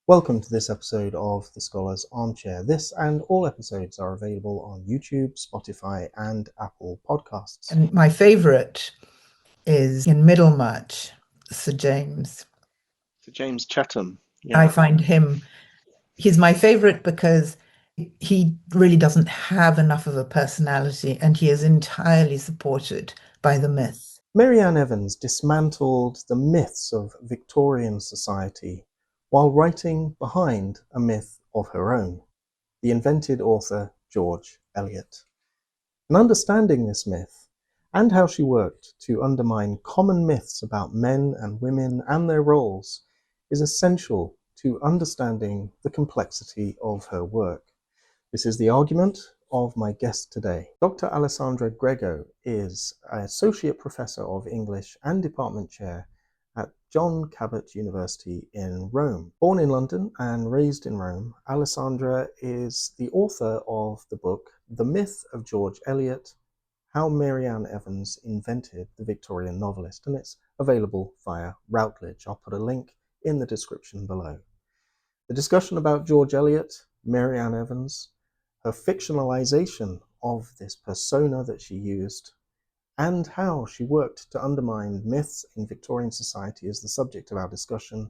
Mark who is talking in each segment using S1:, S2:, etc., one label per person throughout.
S1: Welcome to this episode of The Scholar's Armchair. This and all episodes are available on YouTube, Spotify, and Apple Podcasts.
S2: And my favorite is in Middlemarch, Sir James.
S1: So James Chatham,
S2: I find he's my favorite because he really doesn't have enough of a personality and he is entirely supported by the myth.
S1: Marian Evans dismantled the myths of Victorian society while writing behind a myth of her own, the invented author George Eliot. And understanding this myth and how she worked to undermine common myths about men and women and their roles is essential to understanding the complexity of her work. This is the argument of my guest today. Dr. Alessandra Grego is Associate Professor of English and Department Chair at John Cabot University in Rome. Born in London and raised in Rome, Alessandra is the author of the book The Myth of George Eliot, How Marian Evans Invented the Victorian Novelist, and it's available via Routledge. I'll put a link in the description below. The discussion about George Eliot, Marian Evans, her fictionalization of this persona that she used, and how she worked to undermine myths in Victorian society is the subject of our discussion,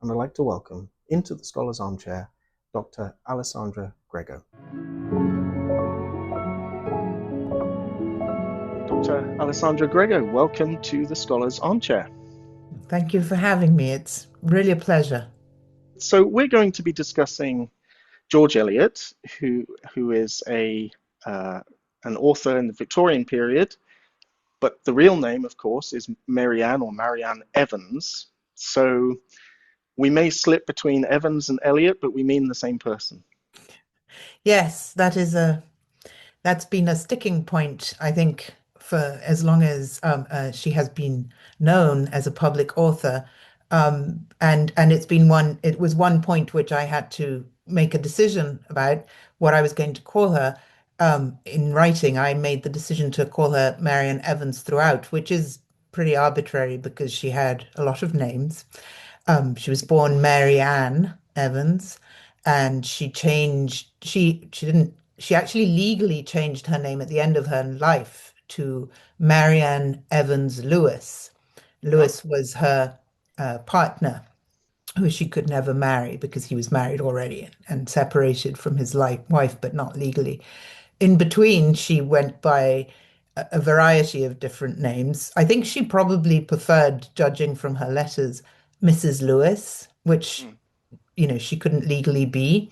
S1: and I'd like to welcome into the Scholar's Armchair Dr. Alessandra Grego. Dr. Alessandra Grego, welcome to the Scholar's Armchair.
S2: Thank you for having me. It's really a pleasure.
S1: So we're going to be discussing George Eliot, who is an author in the Victorian period, but the real name, of course, is Marian Evans. So we may slip between Evans and Eliot, but we mean the same person.
S2: Yes, that's been a sticking point, I think, for as long as she has been known as a public author. And it was one point which I had to make a decision about what I was going to call her. In writing, I made the decision to call her Marian Evans throughout, which is pretty arbitrary because she had a lot of names. She was born Marianne Evans, and she actually legally changed her name at the end of her life to Marian Evans Lewis. Lewis was her partner, who she could never marry because he was married already and separated from his wife, but not legally. In between, she went by a variety of different names. I think she probably preferred, judging from her letters, Mrs. Lewis, which, she couldn't legally be.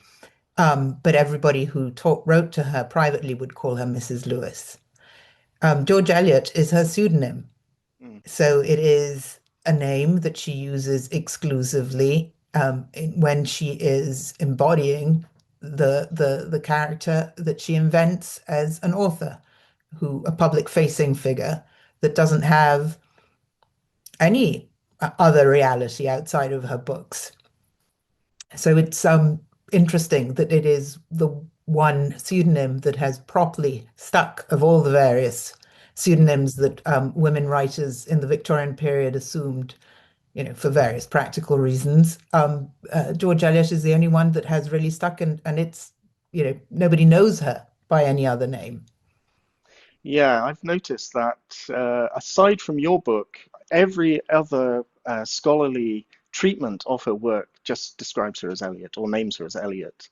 S2: But everybody who wrote to her privately would call her Mrs. Lewis. George Eliot is her pseudonym. So it is a name that she uses exclusively when she is embodying the character that she invents as an author, a public-facing figure that doesn't have any other reality outside of her books. So it's interesting that it is the one pseudonym that has properly stuck of all the various pseudonyms that women writers in the Victorian period assumed, for various practical reasons. George Eliot is the only one that has really stuck, and it's, nobody knows her by any other name.
S1: Yeah, I've noticed that aside from your book, every other scholarly treatment of her work just describes her as Eliot or names her as Eliot.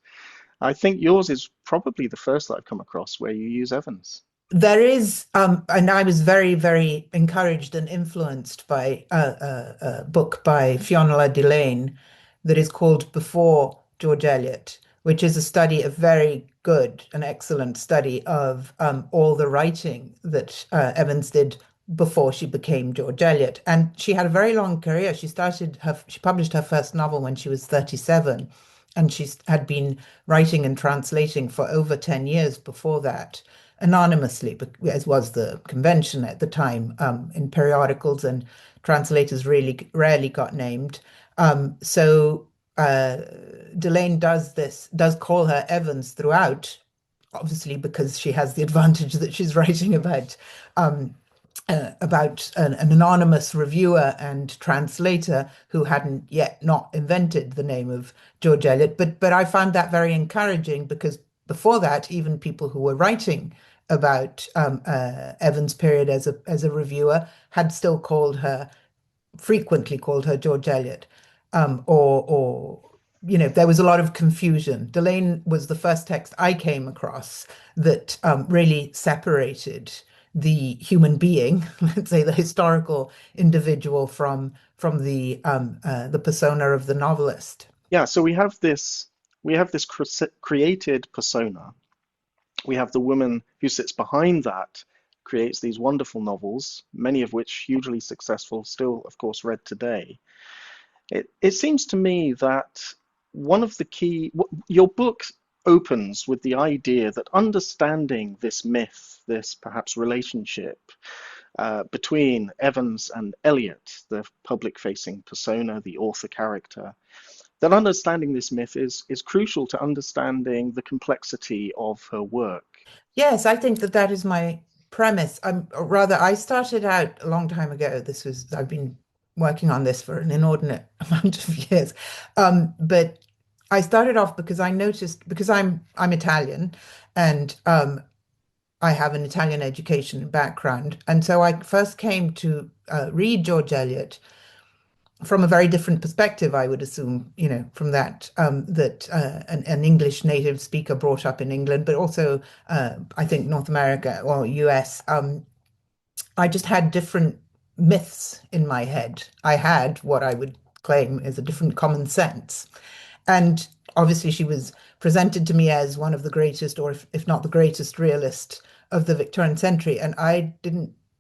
S1: I think yours is probably the first that I've come across where you use Evans.
S2: There is, and I was very, very encouraged and influenced by a book by Fionnuala Delane that is called Before George Eliot, which is a study, a very good and excellent study of all the writing that Evans did before she became George Eliot. And she had a very long career. She published her first novel when she was 37, and she had been writing and translating for over 10 years before that, anonymously, as was the convention at the time, in periodicals, and translators really rarely got named. So Delane does call her Evans throughout, obviously because she has the advantage that she's writing about about an anonymous reviewer and translator who hadn't yet not invented the name of George Eliot. But I found that very encouraging because before that, even people who were writing about Evans' period as a reviewer had still frequently called her George Eliot, or there was a lot of confusion. Delane was the first text I came across that really separated the human being, let's say the historical individual, from the persona of the novelist.
S1: Yeah, so we have this created persona. We have the woman who sits behind that, creates these wonderful novels, many of which hugely successful, still, of course, read today. It seems to me that one of the key, your book opens with the idea that understanding this myth, this perhaps relationship between Evans and Eliot, the public-facing persona, the author character, that understanding this myth is crucial to understanding the complexity of her work.
S2: Yes, I think that that is my premise. I started out a long time ago. I've been working on this for an inordinate amount of years. But I started off because I noticed, because I'm Italian and I have an Italian education background. And so I first came to read George Eliot from a very different perspective, I would assume, from an English native speaker brought up in England, but also I think North America or US. I just had different myths in my head. I had what I would claim is a different common sense. And obviously, she was presented to me as one of the greatest, or if not the greatest, realist of the Victorian century. And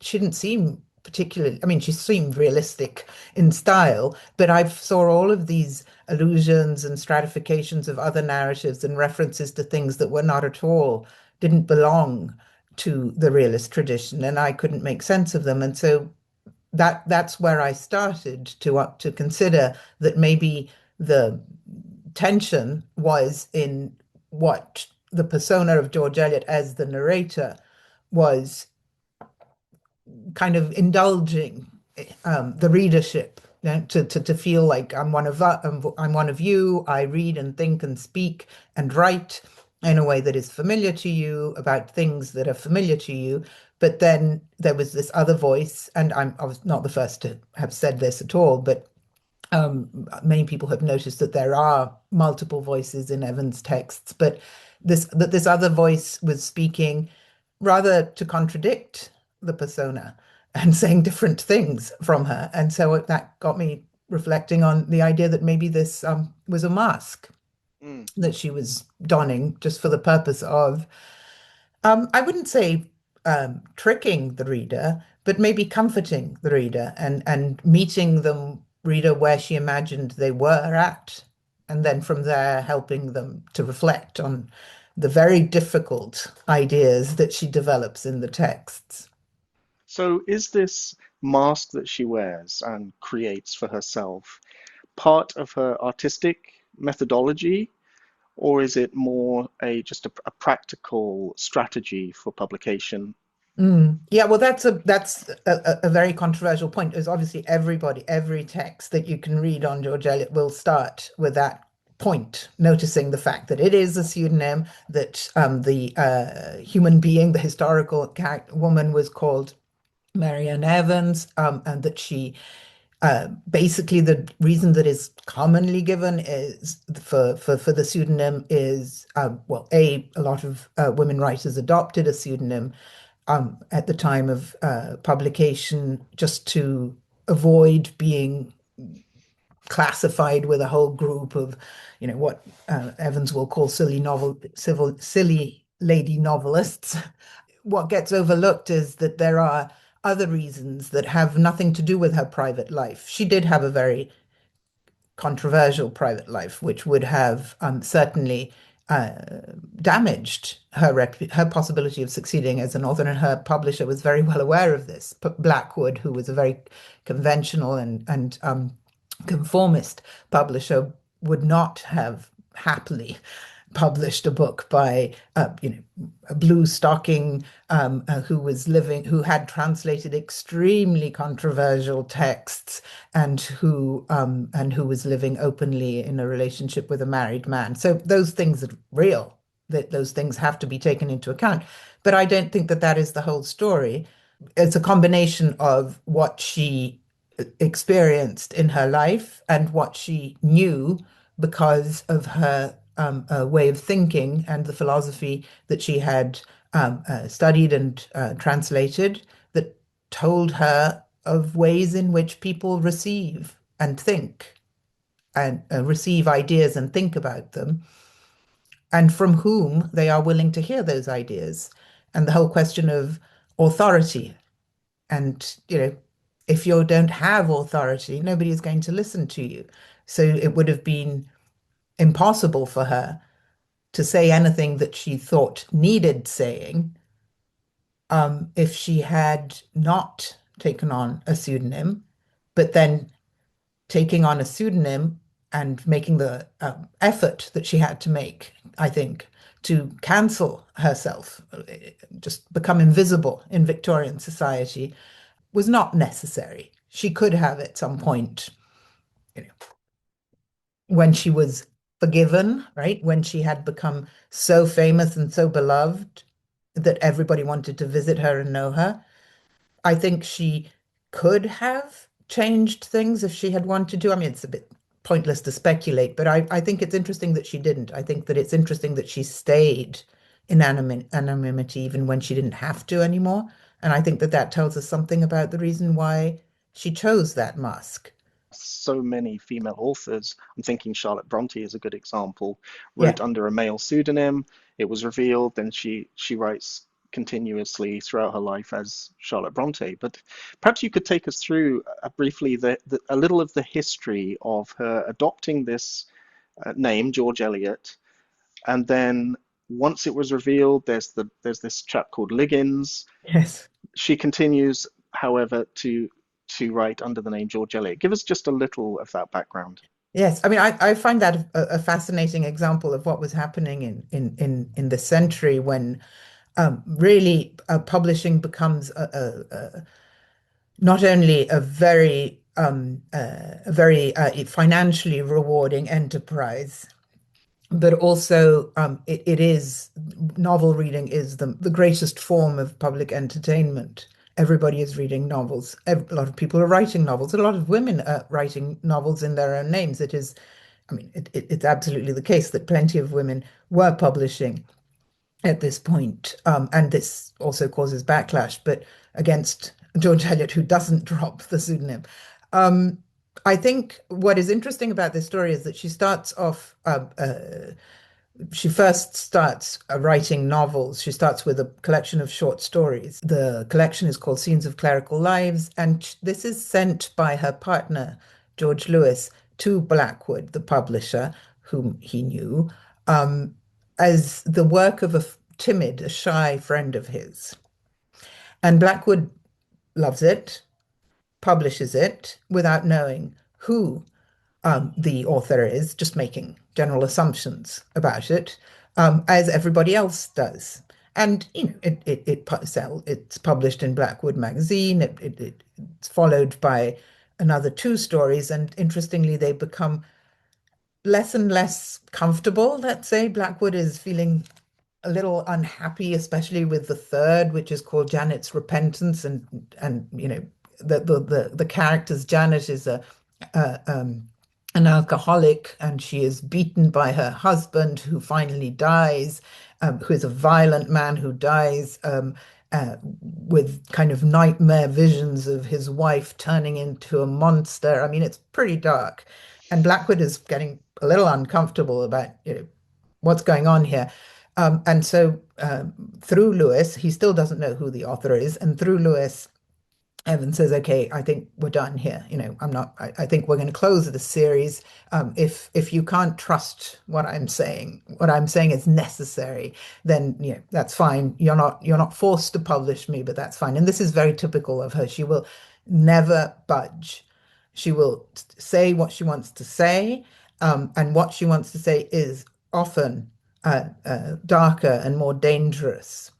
S2: she didn't seem particularly, I mean, she seemed realistic in style, but I saw all of these allusions and stratifications of other narratives and references to things that were not at all, didn't belong to the realist tradition, and I couldn't make sense of them. And so that's where I started to consider that maybe the tension was in what the persona of George Eliot as the narrator was kind of indulging the readership, to feel like I'm one of you. I read and think and speak and write in a way that is familiar to you about things that are familiar to you. But then there was this other voice, and I was not the first to have said this at all, but many people have noticed that there are multiple voices in Evans' texts, but this other voice was speaking rather to contradict the persona and saying different things from her. And so that got me reflecting on the idea that maybe this was a mask
S1: Mm.
S2: that she was donning just for the purpose of, I wouldn't say tricking the reader, but maybe comforting the reader and meeting the reader where she imagined they were at. And then from there, helping them to reflect on the very difficult ideas that she develops in the texts.
S1: So, is this mask that she wears and creates for herself part of her artistic methodology, or is it more just a practical strategy for publication?
S2: Yeah, well, that's a very controversial point. Is obviously every text that you can read on George Eliot will start with that point, noticing the fact that it is a pseudonym, that the human being, the historical woman, was called Marian Evans, and that she basically the reason that is commonly given is for the pseudonym is well, a lot of women writers adopted a pseudonym at the time of publication just to avoid being classified with a whole group of, what Evans will call silly lady novelists. What gets overlooked is that there are other reasons that have nothing to do with her private life. She did have a very controversial private life, which would have certainly uh, damaged her possibility of succeeding as an author. And her publisher was very well aware of this. Blackwood, who was a very conventional and conformist publisher, would not have happily published a book by a blue stocking who had translated extremely controversial texts and who was living openly in a relationship with a married man. So those things are real. That those things have to be taken into account. But I don't think that that is the whole story. It's a combination of what she experienced in her life and what she knew because of her way of thinking and the philosophy that she had studied and translated that told her of ways in which people receive and think and receive ideas and think about them, and from whom they are willing to hear those ideas. And the whole question of authority. And, if you don't have authority, nobody is going to listen to you. So it would have been impossible for her to say anything that she thought needed saying if she had not taken on a pseudonym, but then taking on a pseudonym and making the effort that she had to make, I think, to cancel herself, just become invisible in Victorian society, was not necessary. She could have at some point, you know, when she was forgiven, right? When she had become so famous and so beloved that everybody wanted to visit her and know her. I think she could have changed things if she had wanted to. I mean, it's a bit pointless to speculate, but I think it's interesting that she didn't. I think that it's interesting that she stayed in anonymity even when she didn't have to anymore. And I think that that tells us something about the reason why she chose that mask.
S1: So many female authors, I'm thinking Charlotte Bronte is a good example,
S2: Yeah.
S1: wrote under a male pseudonym. It was revealed, then she writes continuously throughout her life as Charlotte Bronte. But perhaps you could take us through briefly a little of the history of her adopting this name, George Eliot, and then once it was revealed, there's this chap called Liggins.
S2: Yes.
S1: She continues, however, to write under the name George Eliot. Give us just a little of that background.
S2: Yes, I mean, I find that a fascinating example of what was happening in the century when really publishing becomes not only a very financially rewarding enterprise, but also it is novel reading is the greatest form of public entertainment. Everybody is reading novels. A lot of people are writing novels. A lot of women are writing novels in their own names. It is, I mean, it's absolutely the case that plenty of women were publishing at this point. And this also causes backlash, but against George Eliot, who doesn't drop the pseudonym. Um, I think what is interesting about this story is that she first starts writing novels. She starts with a collection of short stories. The collection is called Scenes of Clerical Lives, and this is sent by her partner, George Lewis, to Blackwood, the publisher, whom he knew, um, as the work of a timid, a shy friend of his. And Blackwood loves it, publishes it without knowing who the author is, just making general assumptions about it, as everybody else does. And it's published in Blackwood magazine. It's followed by another two stories, and interestingly, they become less and less comfortable. Let's say Blackwood is feeling a little unhappy, especially with the third, which is called Janet's Repentance, and the character's Janet is a an alcoholic, and she is beaten by her husband, who finally dies, who is a violent man who dies with kind of nightmare visions of his wife turning into a monster. I mean, it's pretty dark. And Blackwood is getting a little uncomfortable about, what's going on here. And so through Lewis, he still doesn't know who the author is, and through Lewis, Evan says, "Okay, I think we're done here. I'm not. I think we're going to close the series. If you can't trust what I'm saying is necessary, then that's fine. You're not forced to publish me, but that's fine." And this is very typical of her. She will never budge. She will say what she wants to say, and what she wants to say is often darker and more dangerous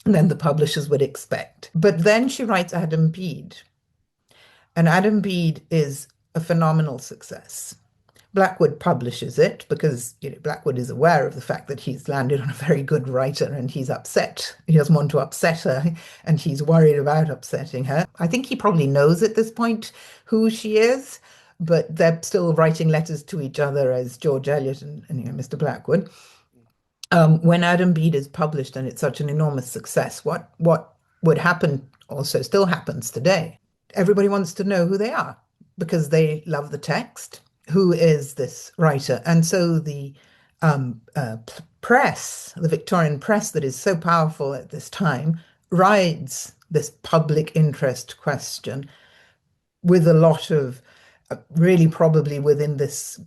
S2: than the publishers would expect. But then she writes Adam Bede, and Adam Bede is a phenomenal success. Blackwood publishes it because Blackwood is aware of the fact that he's landed on a very good writer and he's upset. He doesn't want to upset her and he's worried about upsetting her. I think he probably knows at this point who she is, but they're still writing letters to each other as George Eliot and Mr. Blackwood. When Adam Bede is published and it's such an enormous success, what would happen also still happens today. Everybody wants to know who they are because they love the text. Who is this writer? And so the press, the Victorian press that is so powerful at this time, rides this public interest question with a lot of really probably within this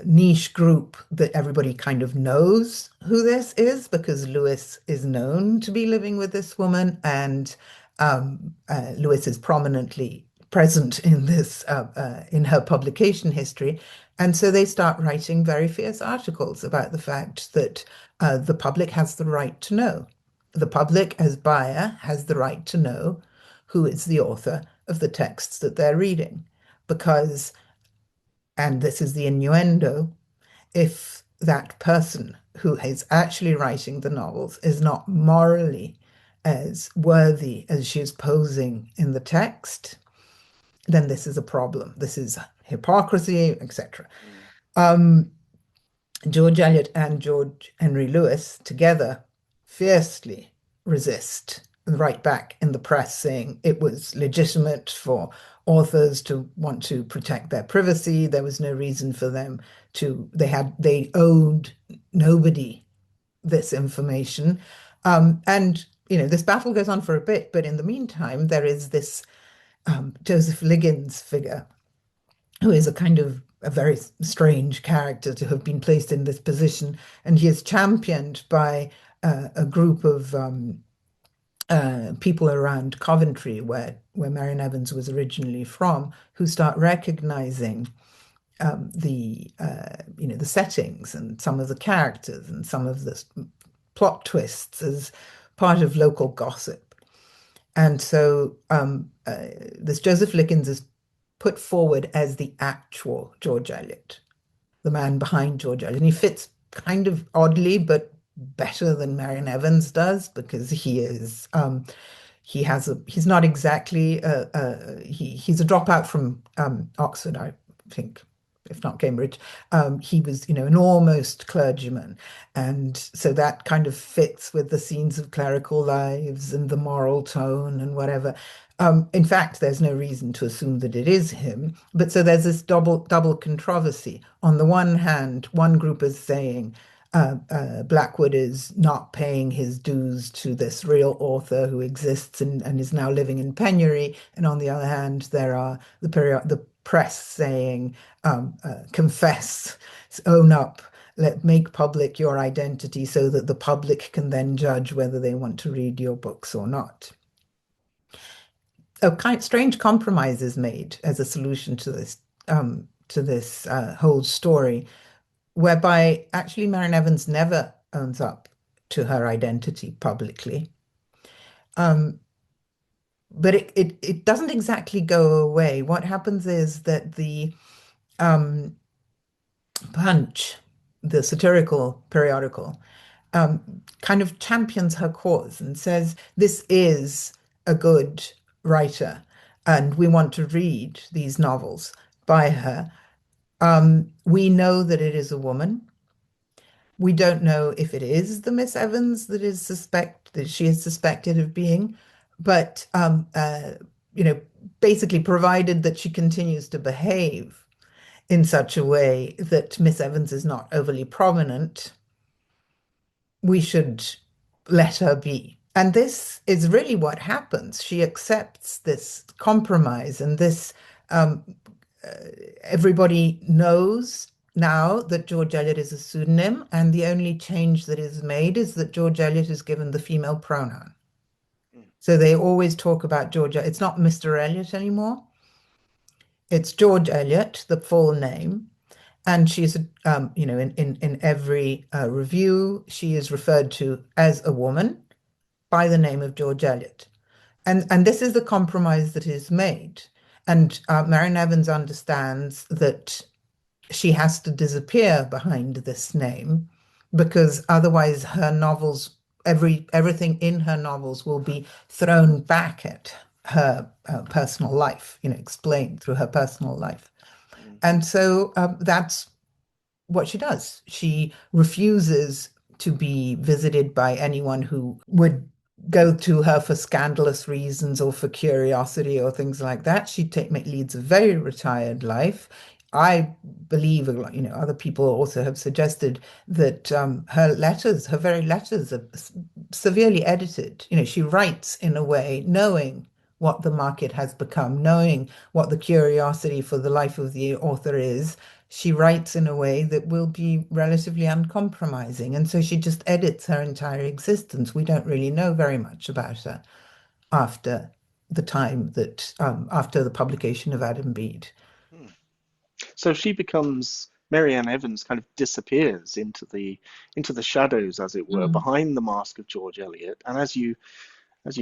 S2: niche group that everybody kind of knows who this is because Lewis is known to be living with this woman and Lewis is prominently present in this in her publication history. And so they start writing very fierce articles about the fact that the public has the right to know. The public as buyer has the right to know who is the author of the texts that they're reading. Because, and this is the innuendo, if that person who is actually writing the novels is not morally as worthy as she is posing in the text, then this is a problem. This is hypocrisy, etc. George Eliot and George Henry Lewis together fiercely resist and write back in the press saying it was legitimate for authors to want to protect their privacy. There was no reason for them to, they owed nobody this information. And, this battle goes on for a bit, but in the meantime, there is this Joseph Liggins figure, who is a kind of a very strange character to have been placed in this position. And he is championed by a group of people around Coventry, where Marian Evans was originally from, who start recognizing the settings and some of the characters and some of the plot twists as part of local gossip. And so this Joseph Liggins is put forward as the actual George Eliot, the man behind George Eliot. And he fits kind of oddly, but better than Marian Evans does because he's not exactly he's a dropout from Oxford, I think, if not Cambridge. He was, an almost clergyman. And so that kind of fits with the scenes of clerical lives and the moral tone and whatever. In fact, there's no reason to assume that it is him. But so there's this double controversy. On the one hand, one group is saying Blackwood is not paying his dues to this real author who exists and is now living in penury. And on the other hand, there are the press saying, confess, own up, make public your identity so that the public can then judge whether they want to read your books or not. A kind of strange compromise is made as a solution to this whole story, whereby actually Marian Evans never owns up to her identity publicly. But it doesn't exactly go away. What happens is that the Punch, the satirical periodical, kind of champions her cause and says, this is a good writer, and we want to read these novels by her. We know that it is a woman. We don't know if it is the Miss Evans that she is suspected of being, but basically provided that she continues to behave in such a way that Miss Evans is not overly prominent, we should let her be. And this is really what happens. She accepts this compromise, and this everybody knows now that George Eliot is a pseudonym, and the only change that is made is that George Eliot is given the female pronoun. So they always talk about George. It's not Mr. Eliot anymore. It's George Eliot, the full name. And she's, in every review, she is referred to as a woman by the name of George Eliot. And this is the compromise that is made. And Marian Evans understands that she has to disappear behind this name because otherwise her novels, everything in her novels will be thrown back at her personal life, explained through her personal life.
S1: Mm.
S2: And so that's what she does. She refuses to be visited by anyone who would go to her for scandalous reasons or for curiosity or things like that. She leads a very retired life. I believe, other people also have suggested that her very letters are severely edited. She writes in a way knowing what the market has become, knowing what the curiosity for the life of the author is. She writes in a way that will be relatively uncompromising. And so she just edits her entire existence. We don't really know very much about her after the time that, after the publication of Adam Bede.
S1: Mm. So she becomes Marian Evans kind of disappears into the shadows, as it were,
S2: Mm.
S1: behind the mask of George Eliot. And as you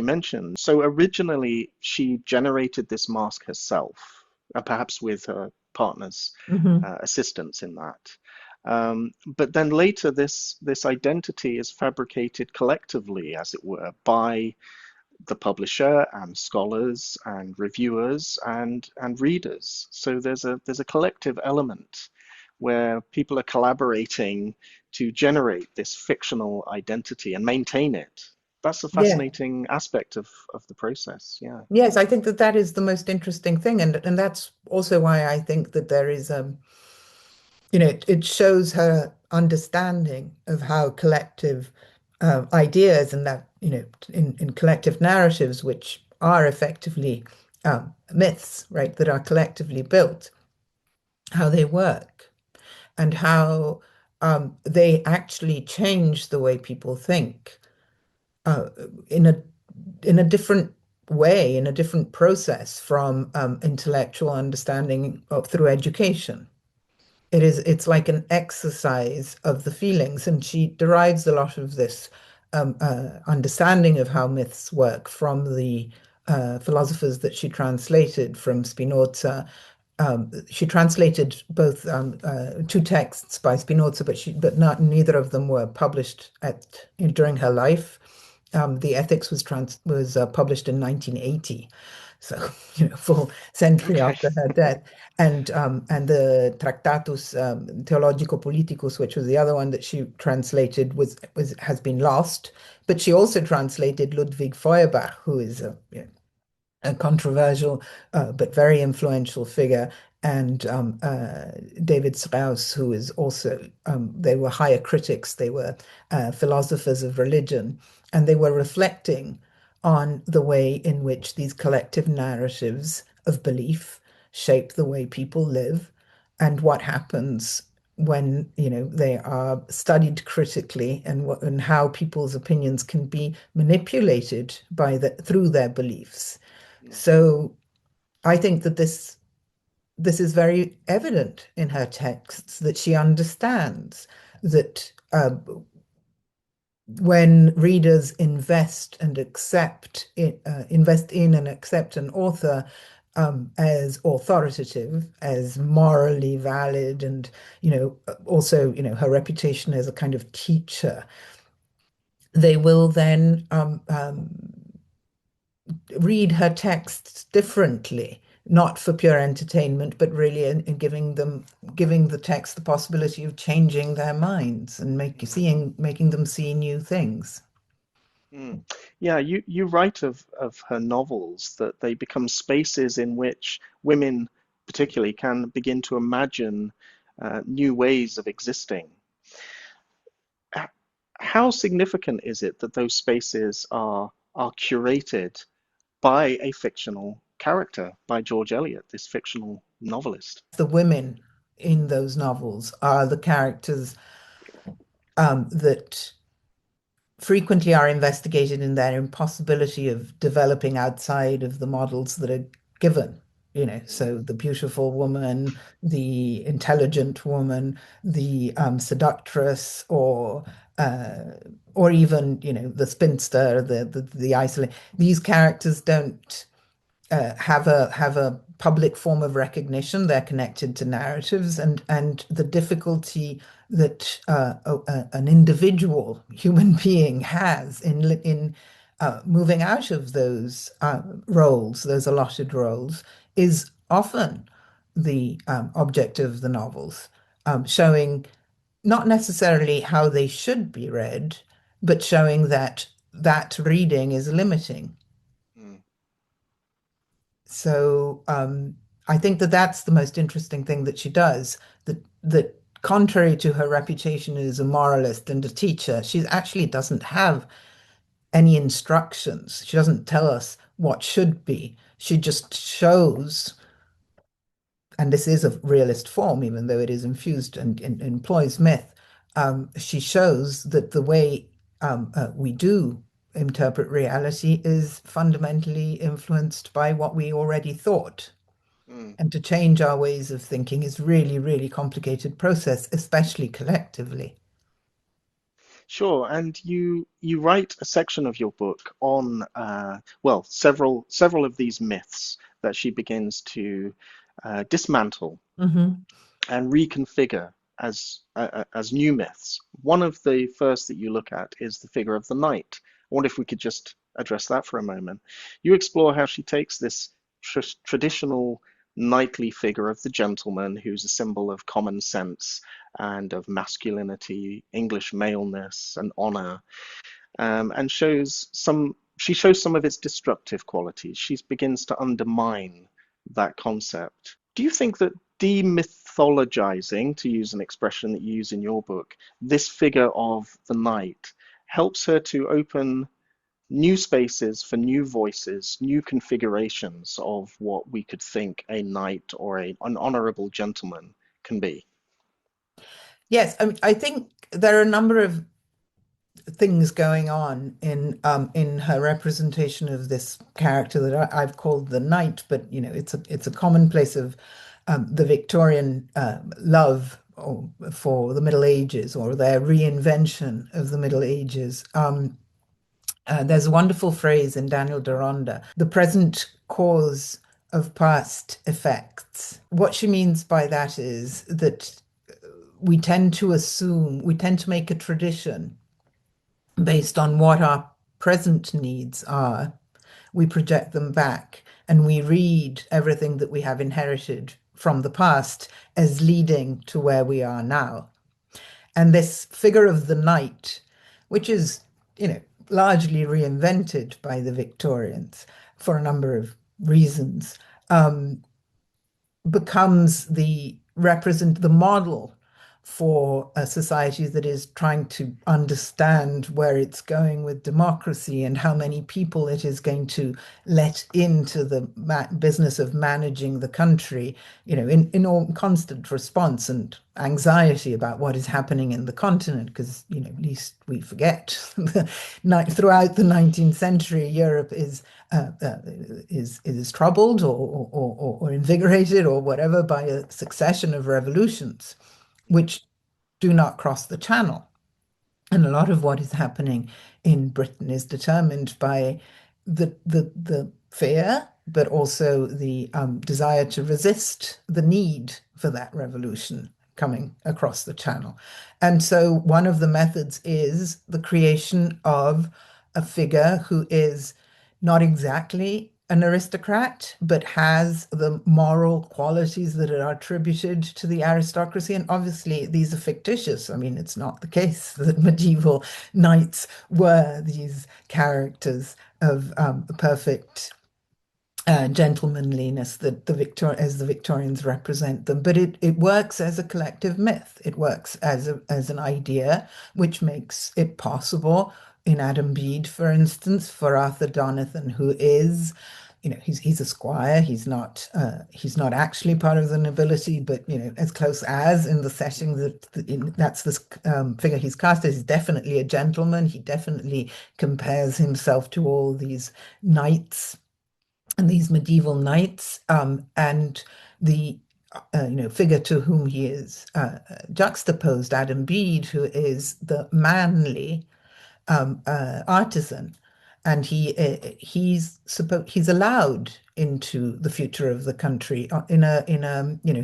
S1: mentioned, so originally she generated this mask herself, perhaps with her partner's
S2: Hmm.
S1: assistance in that. But then later, this identity is fabricated collectively, as it were, by the publisher and scholars and reviewers and readers. So there's a collective element where people are collaborating to generate this fictional identity and maintain it. That's a
S2: Yeah.
S1: fascinating aspect of the process. Yeah.
S2: Yes, I think that that is the most interesting thing, and that's also why I think that there is it shows her understanding of how collective ideas and that, in collective narratives, which are effectively myths, right, that are collectively built, how they work and how they actually change the way people think uh, in a different way, in a different process from intellectual understanding through education. It's like an exercise of the feelings, and she derives a lot of this understanding of how myths work from the philosophers that she translated from Spinoza. She translated both two texts by Spinoza, but not neither of them were published during her life. The Ethics was published in 1980, so full century
S1: Okay.
S2: after her death, and the Tractatus Theologico-Politicus, which was the other one that she translated, has been lost. But she also translated Ludwig Feuerbach, who is a controversial but very influential figure, and David Strauss, who is also, they were higher critics, they were philosophers of religion, and they were reflecting on the way in which these collective narratives of belief shape the way people live and what happens when they are studied critically, and how people's opinions can be manipulated through their beliefs.
S1: Mm.
S2: So I think that this is very evident in her texts, that she understands that when readers invest in and accept an author as authoritative, as morally valid, and also her reputation as a kind of teacher, they will then read her texts differently, not for pure entertainment, but really in giving the text the possibility of changing their minds and
S1: Mm.
S2: making them see new things.
S1: Mm. Yeah, you write of her novels that they become spaces in which women, particularly, can begin to imagine new ways of existing. H- How significant is it that those spaces are curated by a fictional character, by George Eliot, this fictional novelist?
S2: The women in those novels are the characters that frequently are investigated in their impossibility of developing outside of the models that are given. so the beautiful woman, the intelligent woman, the seductress, uh, or even, the spinster, the isolate. These characters don't have a public form of recognition. They're connected to narratives, and the difficulty that an individual human being has in moving out of those roles, those allotted roles, is often the object of the novels, showing not necessarily how they should be read, but showing that that reading is limiting.
S1: Mm.
S2: So I think that that's the most interesting thing that she does. That contrary to her reputation as a moralist and a teacher, she actually doesn't have any instructions. She doesn't tell us what should be. She just shows, and this is a realist form, even though it is infused and employs myth. She shows that the way we do interpret reality is fundamentally influenced by what we already thought.
S1: Mm.
S2: And to change our ways of thinking is really, really complicated process, especially collectively.
S1: Sure, and you write a section of your book on well, several of these myths that she begins to dismantle
S2: Hmm.
S1: and reconfigure as new myths. One of the first that you look at is the figure of the knight. I wonder if we could just address that for a moment. You explore how she takes this traditional knightly figure of the gentleman, who's a symbol of common sense and of masculinity, English maleness, and honor, and she shows some of its destructive qualities. She begins to undermine that concept. Do you think that demythologizing, to use an expression that you use in your book, this figure of the knight helps her to open new spaces for new voices, new configurations of what we could think a knight or an honorable gentleman can be?
S2: Yes, I think there are a number of things going on in her representation of this character that I've called the knight, but it's a commonplace of the Victorian love for the Middle Ages, or their reinvention of the Middle Ages. There's a wonderful phrase in Daniel Deronda, the present cause of past effects. What she means by that is that we tend to make a tradition based on what our present needs are. We project them back and we read everything that we have inherited from the past as leading to where we are now. And this figure of the knight, which is, largely reinvented by the Victorians for a number of reasons, um, becomes the model for a society that is trying to understand where it's going with democracy and how many people it is going to let into the business of managing the country, in all constant response and anxiety about what is happening in the continent, because, at least we forget throughout the 19th century, Europe uh, uh, is troubled or invigorated or whatever by a succession of revolutions which do not cross the channel. And a lot of what is happening in Britain is determined by the fear, but also the desire to resist the need for that revolution coming across the channel. And so one of the methods is the creation of a figure who is not exactly an aristocrat, but has the moral qualities that are attributed to the aristocracy. And obviously, these are fictitious. I mean, it's not the case that medieval knights were these characters of perfect gentlemanliness that as the Victorians represent them, but it works as a collective myth. It works as an idea which makes it possible in Adam Bede, for instance, for Arthur Donathan, who is, he's a squire. He's not actually part of the nobility, but as close as in the setting that's this figure he's cast as. He's definitely a gentleman. He definitely compares himself to all these knights and these medieval knights, and the figure to whom he is juxtaposed, Adam Bede, who is the manly artisan, and he's allowed into the future of the country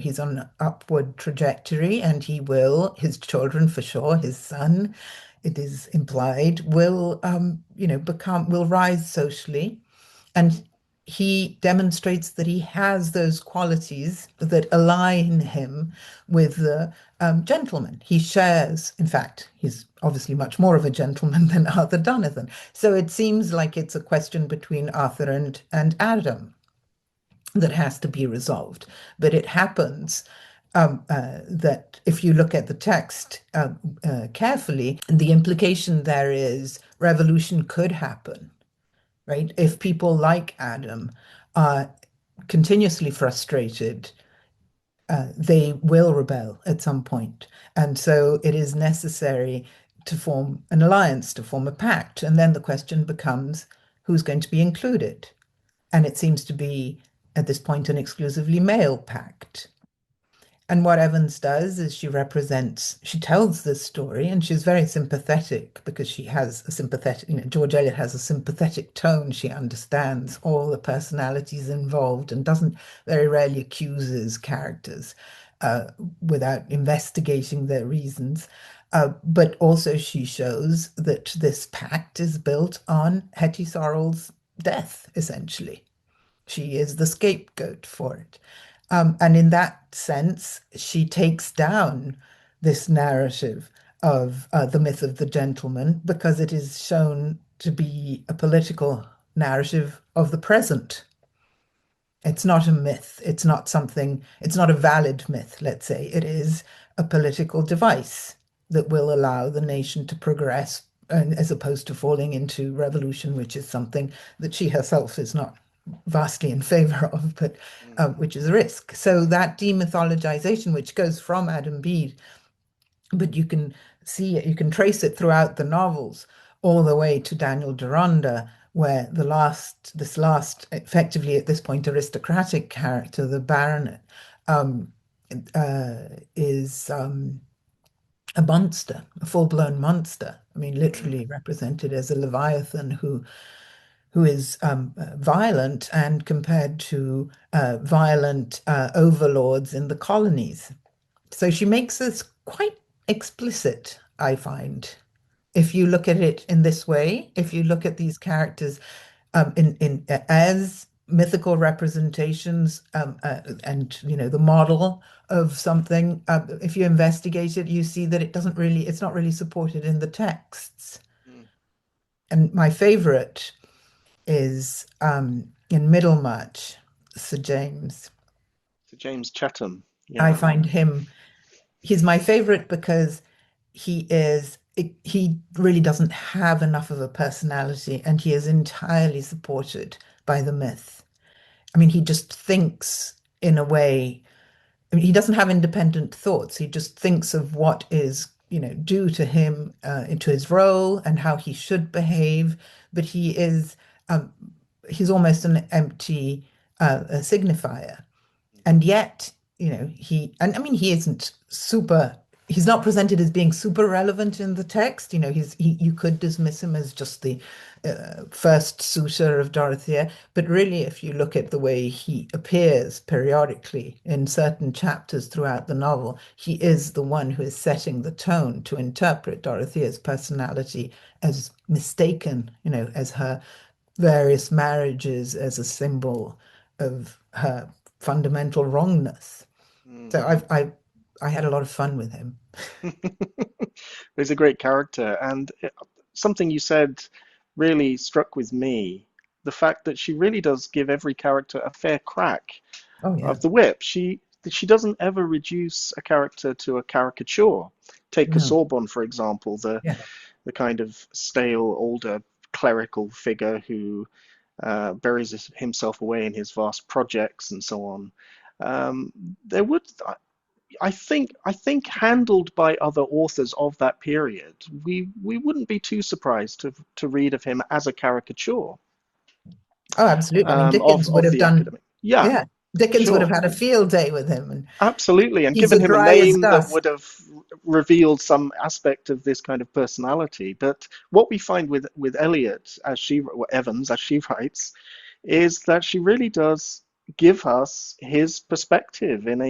S2: he's on an upward trajectory, and his children for sure, his son, it is implied, will rise socially, and he demonstrates that he has those qualities that align him with the gentleman. He shares, in fact, he's obviously much more of a gentleman than Arthur Donathan. So it seems like it's a question between Arthur and Adam that has to be resolved. But it happens that if you look at the text carefully, the implication there is revolution could happen, right? If people like Adam are continuously frustrated, they will rebel at some point. And so it is necessary to form an alliance, to form a pact. And then the question becomes who's going to be included? And it seems to be, at this point, an exclusively male pact. And what Evans does is she tells this story, and she's very sympathetic because she has a sympathetic, George Eliot has a sympathetic tone. She understands all the personalities involved and doesn't very rarely accuses characters uh, without investigating their reasons. But also she shows that this pact is built on Hetty Sorrel's death, essentially. She is the scapegoat for it. And in that sense, she takes down this narrative of the myth of the gentleman because it is shown to be a political narrative of the present. It's not a myth. It's not a valid myth, let's say. It is a political device that will allow the nation to progress, as opposed to falling into revolution, which is something that she herself is not vastly in favor of, but which is a risk. So that demythologization, which goes from Adam Bede, but you can see it, you can trace it throughout the novels, all the way to Daniel Deronda, where this last, effectively at this point, aristocratic character, the baronet, um, is a monster, a full-blown monster. I mean, literally represented as a leviathan who is violent and compared to violent overlords in the colonies. So she makes this quite explicit, I find. If you look at it in this way, if you look at these characters in as mythical representations, and the model of something, if you investigate it, you see that it's not really supported in the texts.
S1: Mm.
S2: And my favorite is in Middlemarch, Sir James.
S1: So James Chatham,
S2: I
S1: yeah.
S2: find he's my favorite because he really doesn't have enough of a personality, and he is entirely supported by the myth. I mean, he just thinks in a way. I mean, he doesn't have independent thoughts. He just thinks of what is, due to him, into his role and how he should behave. But um, he's almost an empty a signifier. And yet, and I mean, he's not presented as being super relevant in the text. You could dismiss him as just the first suitor of Dorothea, but really, if you look at the way he appears periodically in certain chapters throughout the novel, he is the one who is setting the tone to interpret Dorothea's personality as mistaken, as her various marriages as a symbol of her fundamental wrongness. So
S1: Mm.
S2: I had a lot of fun with him.
S1: He's a great character, and something you said really struck with me, the fact that she really does give every character a fair crack
S2: Oh yeah.
S1: of the whip. She doesn't ever reduce a character to a caricature. Take a
S2: No.
S1: Sorbonne, for example,
S2: Yeah.
S1: the kind of stale, older clerical figure who buries himself away in his vast projects and so on. There would, I think, handled by other authors of that period, we wouldn't be too surprised to read of him as a caricature.
S2: Oh, absolutely. I mean,
S1: of the academic. Yeah,
S2: Yeah, Dickens would have
S1: sure.
S2: had a field day with him. And
S1: Absolutely, and
S2: he's
S1: given
S2: as
S1: him a
S2: dry as
S1: name that
S2: dust.
S1: would have revealed some aspect of this kind of personality. But what we find with Eliot, as she or Evans, as she writes, is that she really does give us his perspective in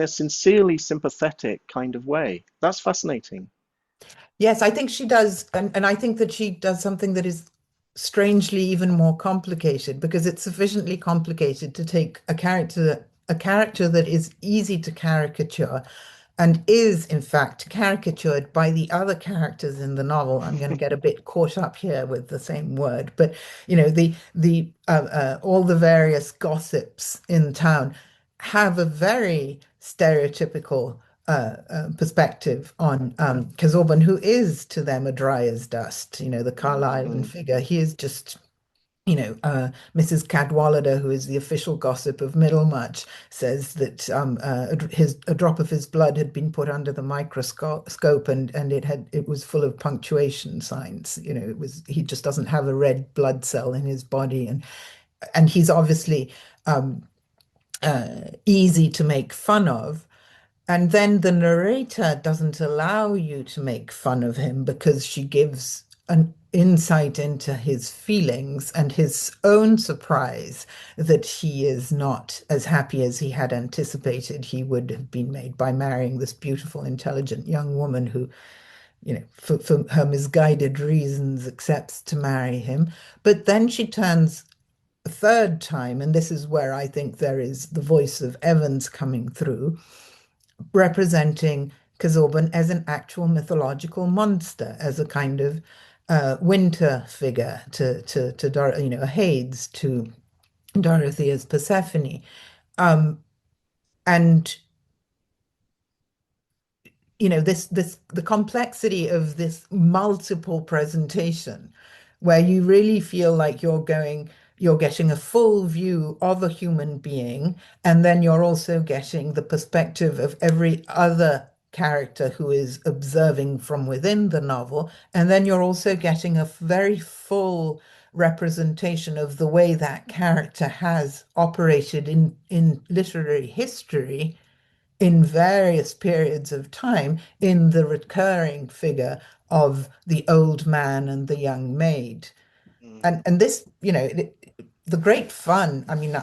S1: a sincerely sympathetic kind of way. That's fascinating.
S2: Yes, I think she does. And I think that she does something that is strangely even more complicated because it's sufficiently complicated to take a character that is easy to caricature and is, in fact, caricatured by the other characters in the novel. I'm going to get a bit caught up here with the same word, but the all the various gossips in town have a very stereotypical perspective on Casaubon, who is to them a dry as dust. The Carlislean
S1: Mm,
S2: figure. He is just Mrs. Cadwallader, who is the official gossip of Middlemarch, says that a drop of his blood had been put under the microscope, and it was full of punctuation signs. He just doesn't have a red blood cell in his body, and he's obviously easy to make fun of. And then the narrator doesn't allow you to make fun of him because she gives an insight into his feelings and his own surprise that he is not as happy as he had anticipated he would have been made by marrying this beautiful, intelligent young woman who, for her misguided reasons, accepts to marry him. But then she turns a third time, and this is where I think there is the voice of Evans coming through representing Casaubon as an actual mythological monster, as a kind of winter figure to a Hades to Dorothy as Persephone. Um, and this the complexity of this multiple presentation where you really feel like you're getting a full view of a human being, and then you're also getting the perspective of every other character who is observing from within the novel, and then you're also getting a very full representation of the way that character has operated in literary history in various periods of time in the recurring figure of the old man and the young maid.
S1: mm.
S2: And this, the great fun, I mean,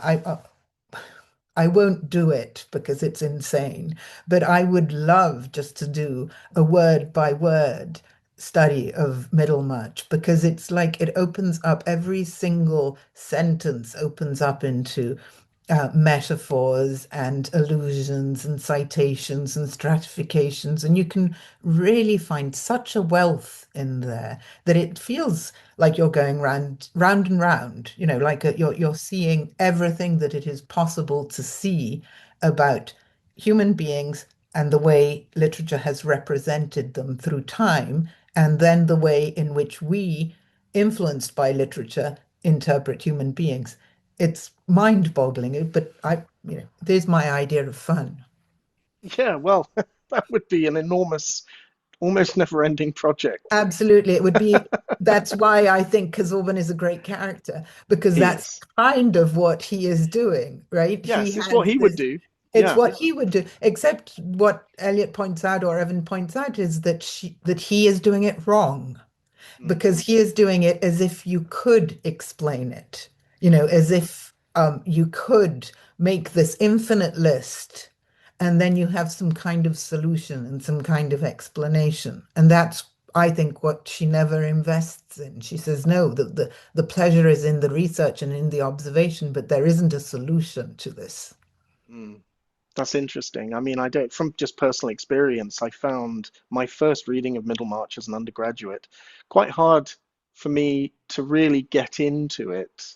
S2: I won't do it because it's insane, but I would love just to do a word by word study of Middlemarch because it's like it opens up every single sentence opens up into metaphors and allusions and citations and stratifications, and you can really find such a wealth in there that it feels like you're going round and round, like you're seeing everything that it is possible to see about human beings and the way literature has represented them through time, and then the way in which we, influenced by literature, interpret human beings. It's mind-boggling, but there's my idea of fun.
S1: Yeah, well, that would be an enormous, almost never-ending project.
S2: Absolutely. That's why I think Casaubon is a great character, because
S1: He
S2: that's
S1: is.
S2: kind of what he is doing, right? He
S1: Yes, it's what
S2: has
S1: he would
S2: this,
S1: do.
S2: it's
S1: Yeah.
S2: what he would do, except what Eliot points out or Evan points out is that he is doing it wrong. Because
S1: Hmm.
S2: he is doing it as if you could explain it, as if you could make this infinite list and then you have some kind of solution and some kind of explanation. And that's, I think, what she never invests in. She says, no, the pleasure is in the research and in the observation, but there isn't a solution to this.
S1: Mm. That's interesting. I mean, I don't, from just personal experience, I found my first reading of Middlemarch as an undergraduate quite hard for me to really get into it.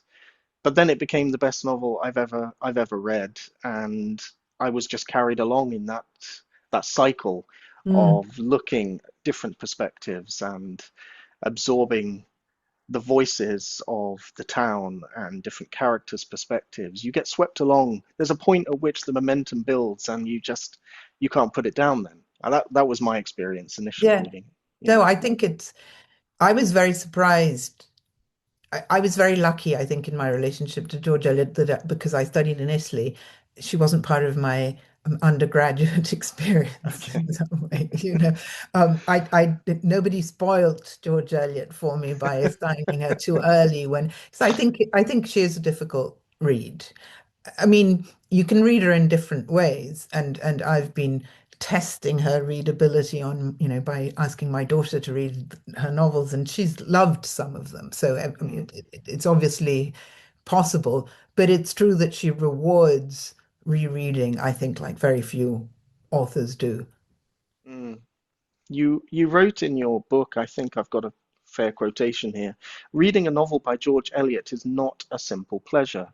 S1: But then it became the best novel I've ever read, and I was just carried along in that cycle
S2: Mm,
S1: of looking at different perspectives and absorbing the voices of the town and different characters' perspectives. You get swept along. There's a point at which the momentum builds, and you can't put it down. Then that was my experience initially
S2: yeah.
S1: reading.
S2: No,
S1: Yeah.
S2: I was very surprised I was very lucky, I think, in my relationship to George Eliot that because I studied in Italy, she wasn't part of my undergraduate experience
S1: Okay.
S2: in some way. Nobody spoilt George Eliot for me by assigning her too early when, so I think she is a difficult read. I mean, you can read her in different ways, and I've been testing her readability on, by asking my daughter to read her novels, and she's loved some of them. So I mean,
S1: Mm,
S2: it's obviously possible, but it's true that she rewards rereading, I think, like very few authors do.
S1: mm. You wrote in your book, I think I've got a fair quotation here, reading a novel by George Eliot is not a simple pleasure.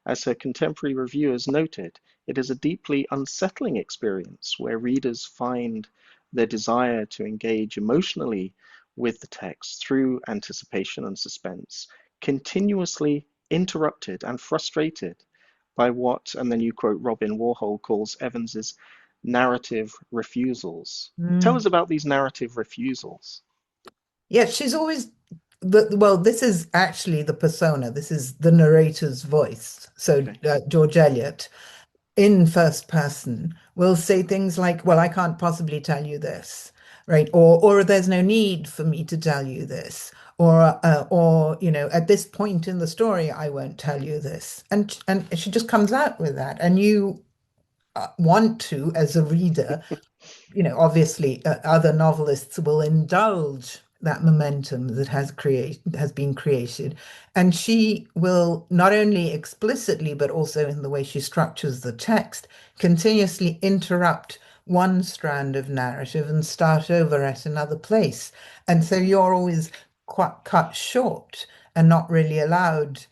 S1: As her contemporary reviewers noted, it is a deeply unsettling experience where readers find their desire to engage emotionally with the text through anticipation and suspense continuously interrupted and frustrated by what, and then you quote Robin Warhol, calls Evans's narrative refusals. Tell us
S2: Mm.
S1: about these narrative refusals.
S2: Yeah, she's always well, this is actually the persona. This is the narrator's voice. So
S1: Okay.
S2: George Eliot in first person will say things like, well, I can't possibly tell you this, right? Or there's no need for me to tell you this. Or at this point in the story, I won't tell you this. And she just comes out with that. And you want to, as a reader, obviously other novelists will indulge that momentum that has been created, and she will not only explicitly but also in the way she structures the text continuously interrupt one strand of narrative and start over at another place, and so you're always quite cut short and not really allowed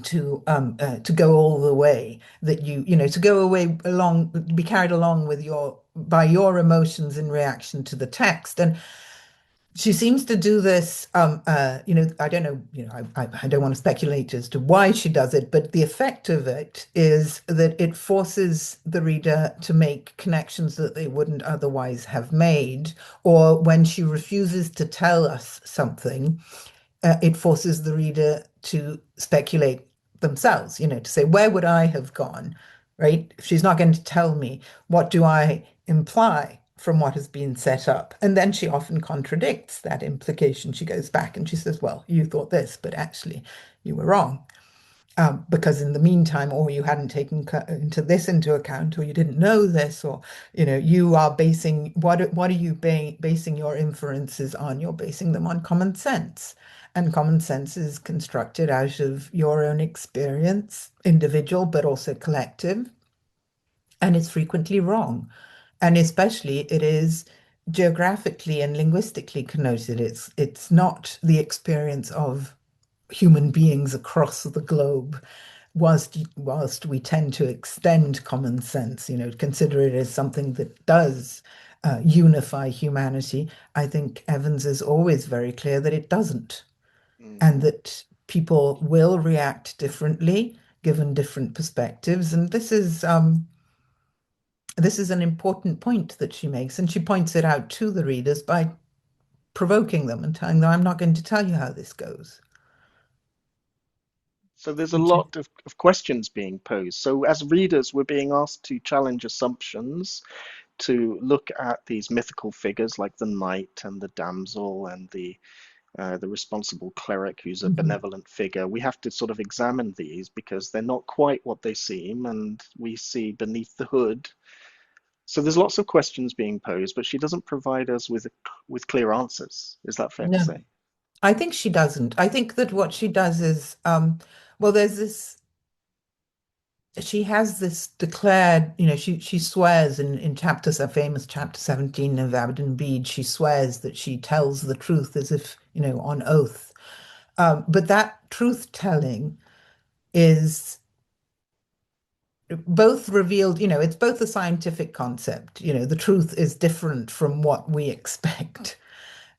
S2: to go all the way that to go away along, be carried along with your emotions in reaction to the text. And she seems to do this. I don't know. I don't want to speculate as to why she does it, but the effect of it is that it forces the reader to make connections that they wouldn't otherwise have made, or when she refuses to tell us something, it forces the reader to speculate themselves, to say, where would I have gone, right? If she's not going to tell me, what do I imply from what has been set up? And then she often contradicts that implication. She goes back and she says, well, you thought this, but actually you were wrong. Because in the meantime, or you hadn't taken into account, or you didn't know this, or you are basing what are you basing your inferences on? You're basing them on common sense, and common sense is constructed out of your own experience, individual but also collective, and it's frequently wrong, and especially it is geographically and linguistically connoted. It's not the experience of human beings across the globe, whilst we tend to extend common sense, consider it as something that does unify humanity. I think Evans is always very clear that it doesn't, and
S1: Mm.
S2: that people will react differently given different perspectives. And this is an important point that she makes, and she points it out to the readers by provoking them and telling them, I'm not going to tell you how this goes.
S1: So there's a
S2: Which is
S1: lot of questions being posed. So as readers, we're being asked to challenge assumptions, to look at these mythical figures like the knight and the damsel and the responsible cleric who's a
S2: Mhm.
S1: benevolent figure. We have to sort of examine these because they're not quite what they seem, and we see beneath the hood. So there's lots of questions being posed, but she doesn't provide us with clear answers. Is that fair to
S2: No,
S1: say?
S2: I think she doesn't. I think that what she does is, well, she has this declared, she swears in chapters, a famous chapter 17 of Aberdeen Bede, she swears that she tells the truth as if, on oath. But that truth telling is both revealed, it's both a scientific concept, the truth is different from what we expect.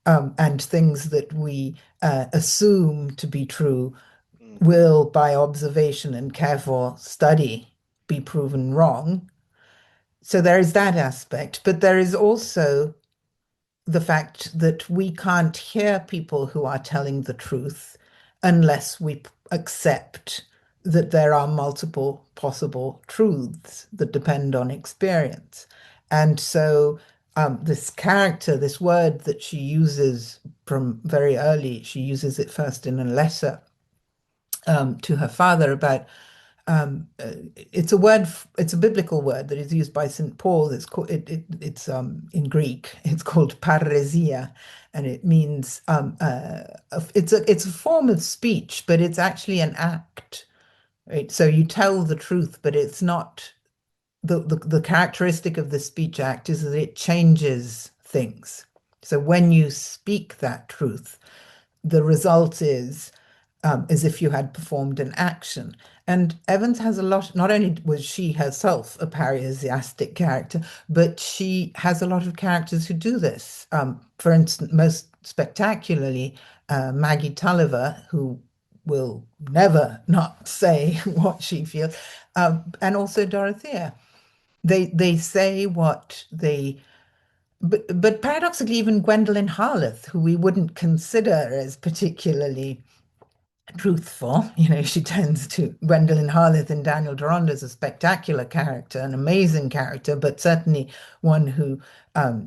S2: And things that we assume to be true
S1: Mm,
S2: will, by observation and careful study, be proven wrong. So there is that aspect, but there is also the fact that we can't hear people who are telling the truth unless we accept that there are multiple possible truths that depend on experience. And so this character, this word that she uses from very early, she uses it first in a letter to her father about it's a word, it's a biblical word that is used by St. Paul. It's called it's in Greek. It's called paresia, and it means it's a form of speech, but it's actually an act, right? So you tell the truth, but it's not the characteristic of the speech act is that it changes things. So when you speak that truth, the result is as if you had performed an action. And Evans has a lot, not only was she herself a parrhesiastic character, but she has a lot of characters who do this. For instance, most spectacularly, Maggie Tulliver, who will never not say what she feels, and also Dorothea. They say what they but paradoxically, even Gwendolen Harleth, who we wouldn't consider as particularly truthful. She tends to, Gwendolen Harleth and Daniel Deronda is a spectacular character, an amazing character, but certainly one who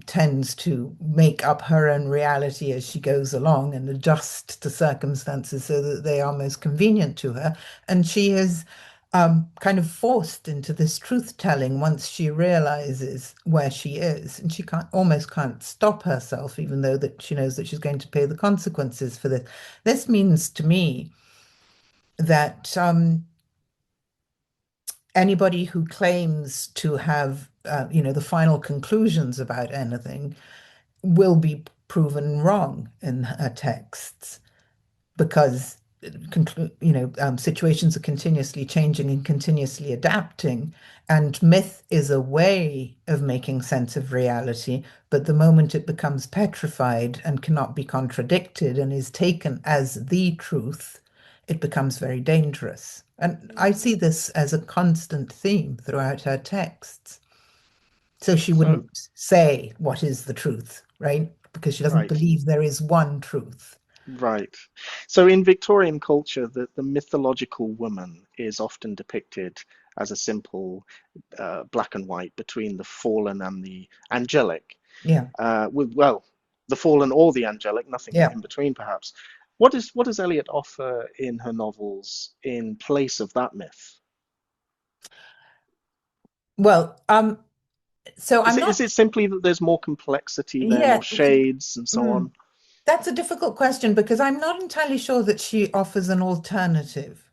S2: tends to make up her own reality as she goes along and adjust to circumstances so that they are most convenient to her. And she is kind of forced into this truth telling once she realizes where she is, and she almost can't stop herself, even though that she knows that she's going to pay the consequences for this. This means to me that anybody who claims to have, the final conclusions about anything will be proven wrong in her texts because situations are continuously changing and continuously adapting. And myth is a way of making sense of reality, but the moment it becomes petrified and cannot be contradicted and is taken as the truth, it becomes very dangerous. And I
S1: Mm.
S2: see this as a constant theme throughout her texts. So she
S1: So,
S2: wouldn't say what is the truth, right? Because she doesn't
S1: right,
S2: believe there is one truth.
S1: right. So in Victorian culture, the mythological woman is often depicted as a simple black and white between the fallen and the angelic.
S2: Yeah,
S1: Well, the fallen or the angelic, nothing
S2: yeah.
S1: in between, perhaps. What does Eliot offer in her novels in place of that myth?
S2: Well, so
S1: Is
S2: I'm
S1: it is
S2: not,
S1: it simply that there's more complexity there, more
S2: yeah,
S1: shades and so
S2: mm,
S1: on?
S2: that's a difficult question because I'm not entirely sure that she offers an alternative.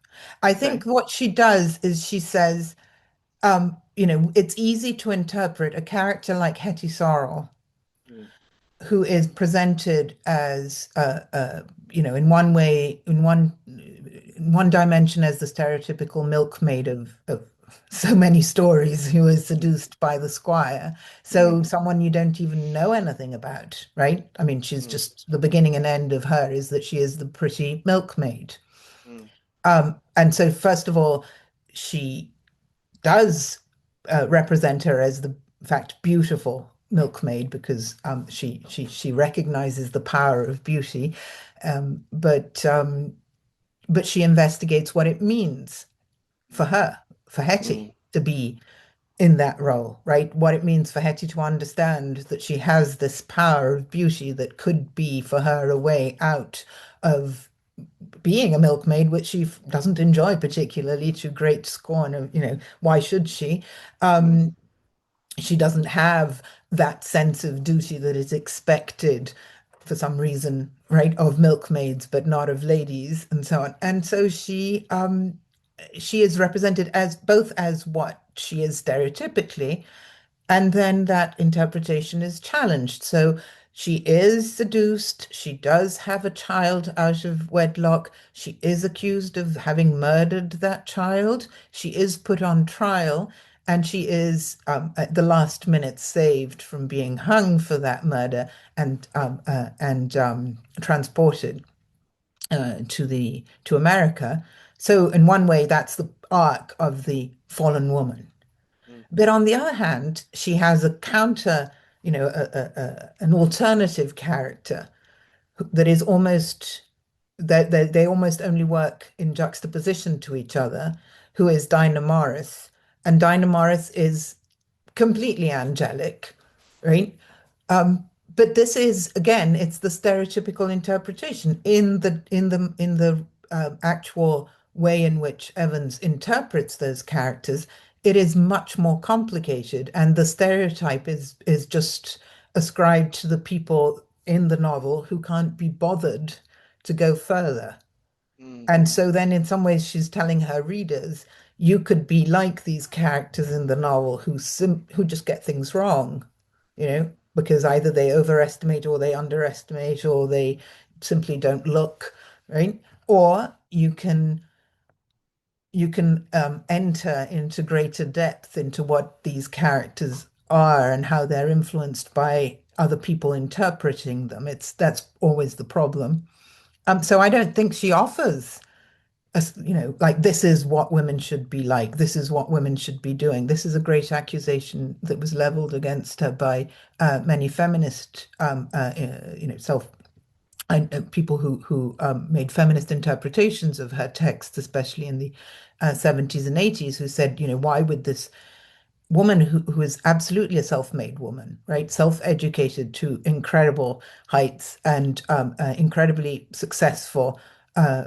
S2: I
S1: Okay.
S2: think what she does is she says, it's easy to interpret a character like Hetty Sorrel,
S1: Mm,
S2: who is presented as, in one way, in one dimension as the stereotypical milkmaid of so many stories who is
S1: mm,
S2: seduced by the squire.
S1: mm,
S2: So someone you don't even know anything about, right? I mean, she's
S1: mm,
S2: just the beginning and end of her is that she is the pretty milkmaid.
S1: mm,
S2: And so first of all, she does represent her as the in fact beautiful milkmaid because she recognizes the power of beauty, but she investigates what it means for
S1: mm,
S2: her, for
S1: mm,
S2: Hetty to be in that role, right? What it means for Hetty to understand that she has this power of beauty that could be for her a way out of being a milkmaid, which she doesn't enjoy particularly, to great scorn of, why should she?
S1: mm,
S2: Um, she doesn't have that sense of duty that is expected for some reason, right, of milkmaids, but not of ladies, and so on. And so she is represented as both as what she is stereotypically, and then that interpretation is challenged. So she is seduced. She does have a child out of wedlock. She is accused of having murdered that child. She is put on trial, and she is at the last minute saved from being hung for that murder and transported to America. So in one way, that's the arc of the fallen woman.
S1: mm,
S2: But on the other hand, she has a counter, an alternative character that is almost they almost only work in juxtaposition to each other, who is Dinah Morris. And Dinah Morris is completely angelic, right? But this is again, it's the stereotypical interpretation in the actual way in which Evans interprets those characters. It is much more complicated, and the stereotype is just ascribed to the people in the novel who can't be bothered to go further.
S3: Mm,
S2: And so then, in some ways, she's telling her readers, you could be like these characters in the novel who just get things wrong, because either they overestimate or they underestimate or they simply don't look, right? Or you can enter into greater depth into what these characters are and how they're influenced by other people interpreting them. That's always the problem. So I don't think she offers like this is what women should be like. This is what women should be doing. This is a great accusation that was leveled against her by many feminist, self and people who made feminist interpretations of her texts, especially in the 70s and 80s, who said, why would this woman who is absolutely a self-made woman, right? Self-educated to incredible heights and incredibly successful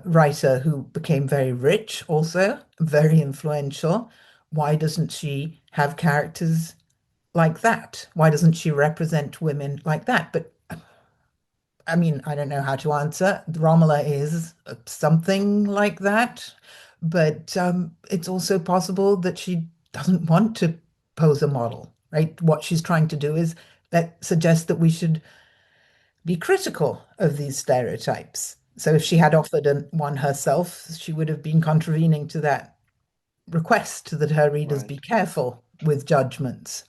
S2: writer who became very rich, also very influential. Why doesn't she have characters like that? Why doesn't she represent women like that? But I mean, I don't know how to answer. Romola is something like that, but it's also possible that she doesn't want to pose a model, right? What she's trying to do is that suggest that we should be critical of these stereotypes. So if she had offered one herself, she would have been contravening to that request that her readers be
S3: right.
S2: careful with judgments.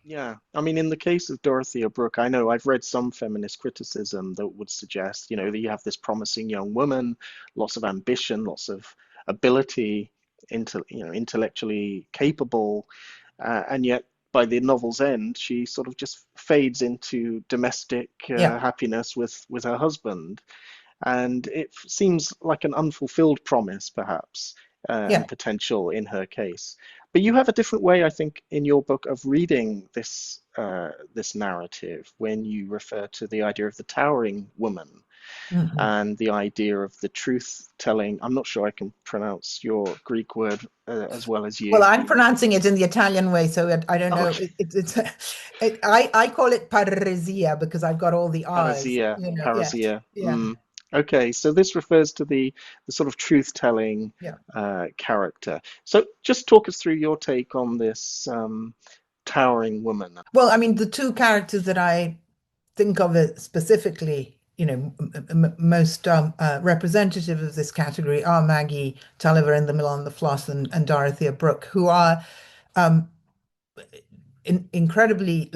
S3: Yeah, I mean, in the case of Dorothea Brooke, I know I've read some feminist criticism that would suggest, that you have this promising young woman, lots of ambition, lots of ability, intellectually capable, and yet by the novel's end, she sort of just fades into domestic
S2: Yeah,
S3: happiness with her husband. And it seems like an unfulfilled promise, perhaps,
S2: yeah.
S3: and potential in her case. But you have a different way, I think, in your book of reading this narrative when you refer to the idea of the towering woman
S2: Mhm.
S3: and the idea of the truth telling. I'm not sure I can pronounce your Greek word as well as
S2: Well,
S3: you.
S2: I'm pronouncing it in the Italian way, so I don't know.
S3: Okay,
S2: I call it paresia because I've got all the R's.
S3: Parousia,
S2: Yes,
S3: parousia.
S2: yeah,
S3: Okay, so this refers to the sort of truth-telling
S2: yeah.
S3: character. So just talk us through your take on this towering woman.
S2: Well, I mean, the two characters that I think of it specifically, most representative of this category are Maggie Tulliver in The Mill on the Floss and Dorothea Brooke, who are um, incredibly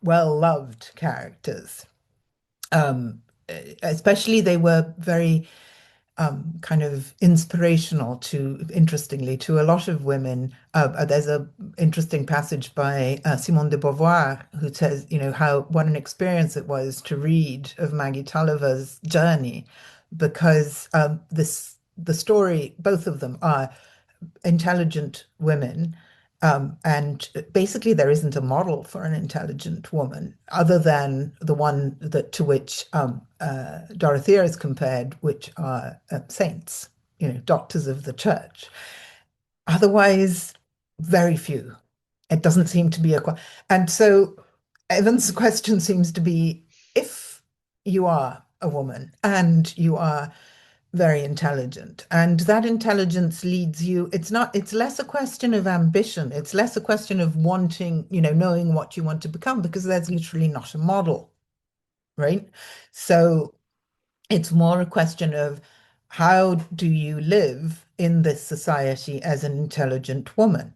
S2: well loved characters. Um, Especially, they were very kind of inspirational interestingly, to a lot of women. There's a interesting passage by Simone de Beauvoir who says, what an experience it was to read of Maggie Tulliver's journey, because the story, both of them are intelligent women. And basically, there isn't a model for an intelligent woman other than the one to which Dorothea is compared, which are saints, doctors of the church. Otherwise, very few. It doesn't seem to be and so Evan's question seems to be, if you are a woman and you are very intelligent. And that intelligence leads you, it's less a question of ambition. It's less a question of wanting, knowing what you want to become, because there's literally not a model, right? So it's more a question of, how do you live in this society as an intelligent woman?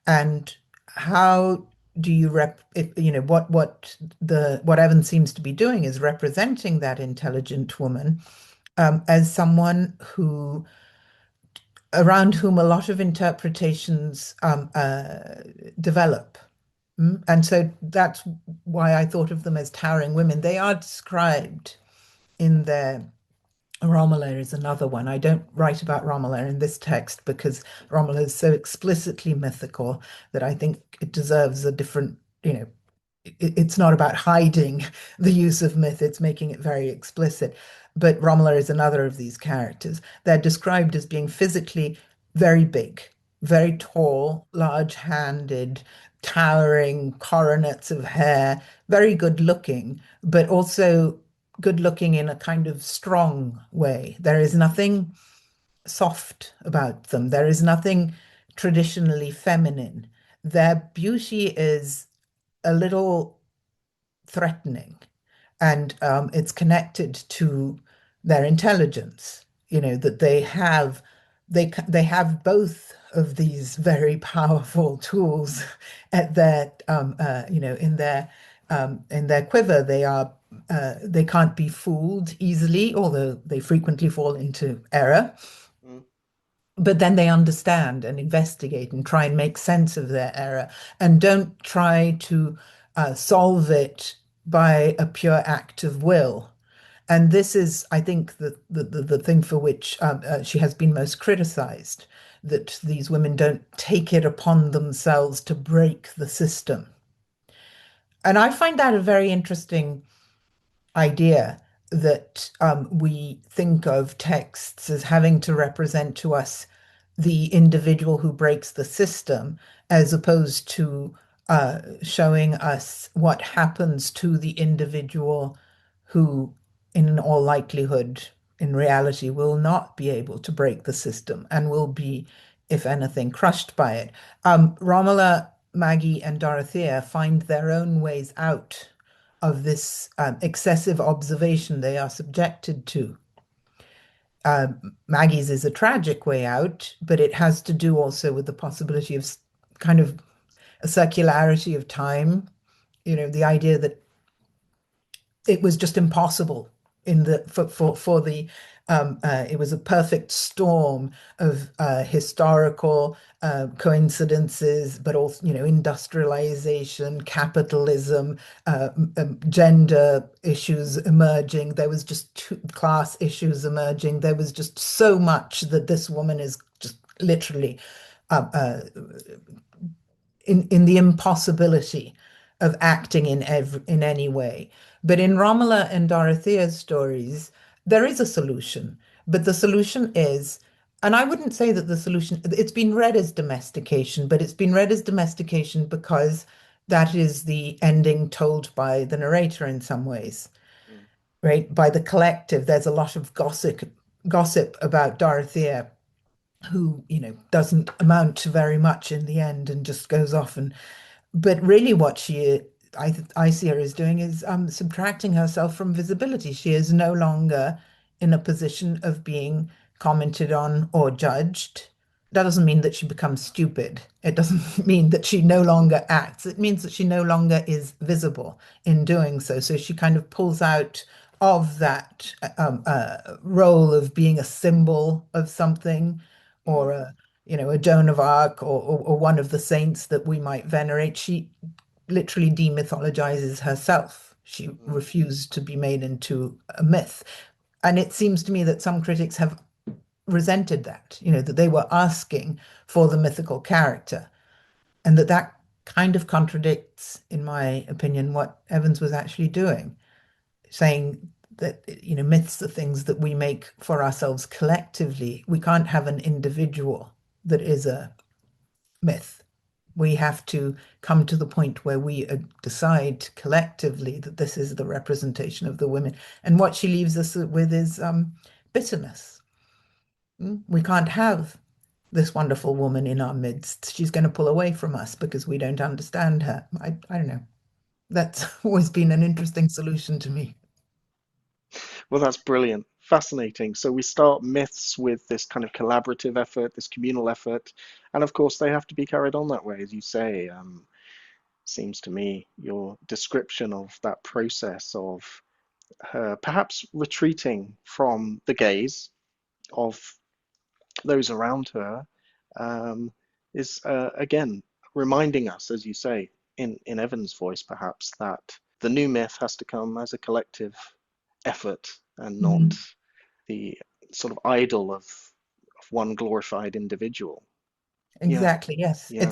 S2: And how do you what Evan seems to be doing is representing that intelligent woman as someone around whom a lot of interpretations develop. And so that's why I thought of them as towering women. They are described in their Romola is another one. I don't write about Romola in this text because Romola is so explicitly mythical that I think it deserves a different, it's not about hiding the use of myth, it's making it very explicit. But Romola is another of these characters. They're described as being physically very big, very tall, large-handed, towering coronets of hair, very good looking, but also good looking in a kind of strong way. There is nothing soft about them. There is nothing traditionally feminine. Their beauty is a little threatening, and it's connected to their intelligence. That they have both of these very powerful tools at their in their quiver. They can't be fooled easily, although they frequently fall into error.
S3: Mm.
S2: But then they understand and investigate and try and make sense of their error and don't try to solve it by a pure act of will. And this is, I think, the thing for which she has been most criticized, that these women don't take it upon themselves to break the system. And I find that a very interesting idea, that we think of texts as having to represent to us the individual who breaks the system, as opposed to showing us what happens to the individual who, in all likelihood, in reality, will not be able to break the system and will be, if anything, crushed by it. Romola, Maggie, and Dorothea find their own ways out of this excessive observation they are subjected to. Maggie's is a tragic way out, but it has to do also with the possibility of kind of a circularity of time. The idea that it was just impossible for the it was a perfect storm of historical coincidences, but also industrialization, capitalism, gender issues emerging. There was just class issues emerging. There was just so much that this woman is just literally in the impossibility of acting in any way. But in Romola and Dorothea's stories, there is a solution. But the solution is, and I wouldn't say that the solution, it's been read as domestication, but it's been read as domestication because that is the ending told by the narrator in some ways,
S3: Mm.
S2: right? By the collective. There's a lot of gossip about Dorothea, who, doesn't amount to very much in the end and just goes off. But really what I see her as doing is subtracting herself from visibility. She is no longer in a position of being commented on or judged. That doesn't mean that she becomes stupid. It doesn't mean that she no longer acts. It means that she no longer is visible in doing so. So she kind of pulls out of that role of being a symbol of something, or
S3: Mm.
S2: a Joan of Arc, or one of the saints that we might venerate. She literally demythologizes herself. She
S3: Mm.
S2: refused to be made into a myth. And it seems to me that some critics have resented that, that they were asking for the mythical character, and that kind of contradicts, in my opinion, what Evans was actually doing, saying that myths are things that we make for ourselves collectively. We can't have an individual that is a myth. We have to come to the point where we decide collectively that this is the representation of the women. And what she leaves us with is bitterness. We can't have this wonderful woman in our midst. She's going to pull away from us because we don't understand her. I don't know. That's always been an interesting solution to me.
S3: Well, that's brilliant. Fascinating. So we start myths with this kind of collaborative effort, this communal effort, and of course they have to be carried on that way, as you say. Seems to me your description of that process of her perhaps retreating from the gaze of those around her um, is again reminding us, as you say, in Evan's voice, perhaps, that the new myth has to come as a collective effort and not
S2: Mhm.
S3: the sort of idol of one glorified individual. Yeah,
S2: Exactly, yes.
S3: yeah.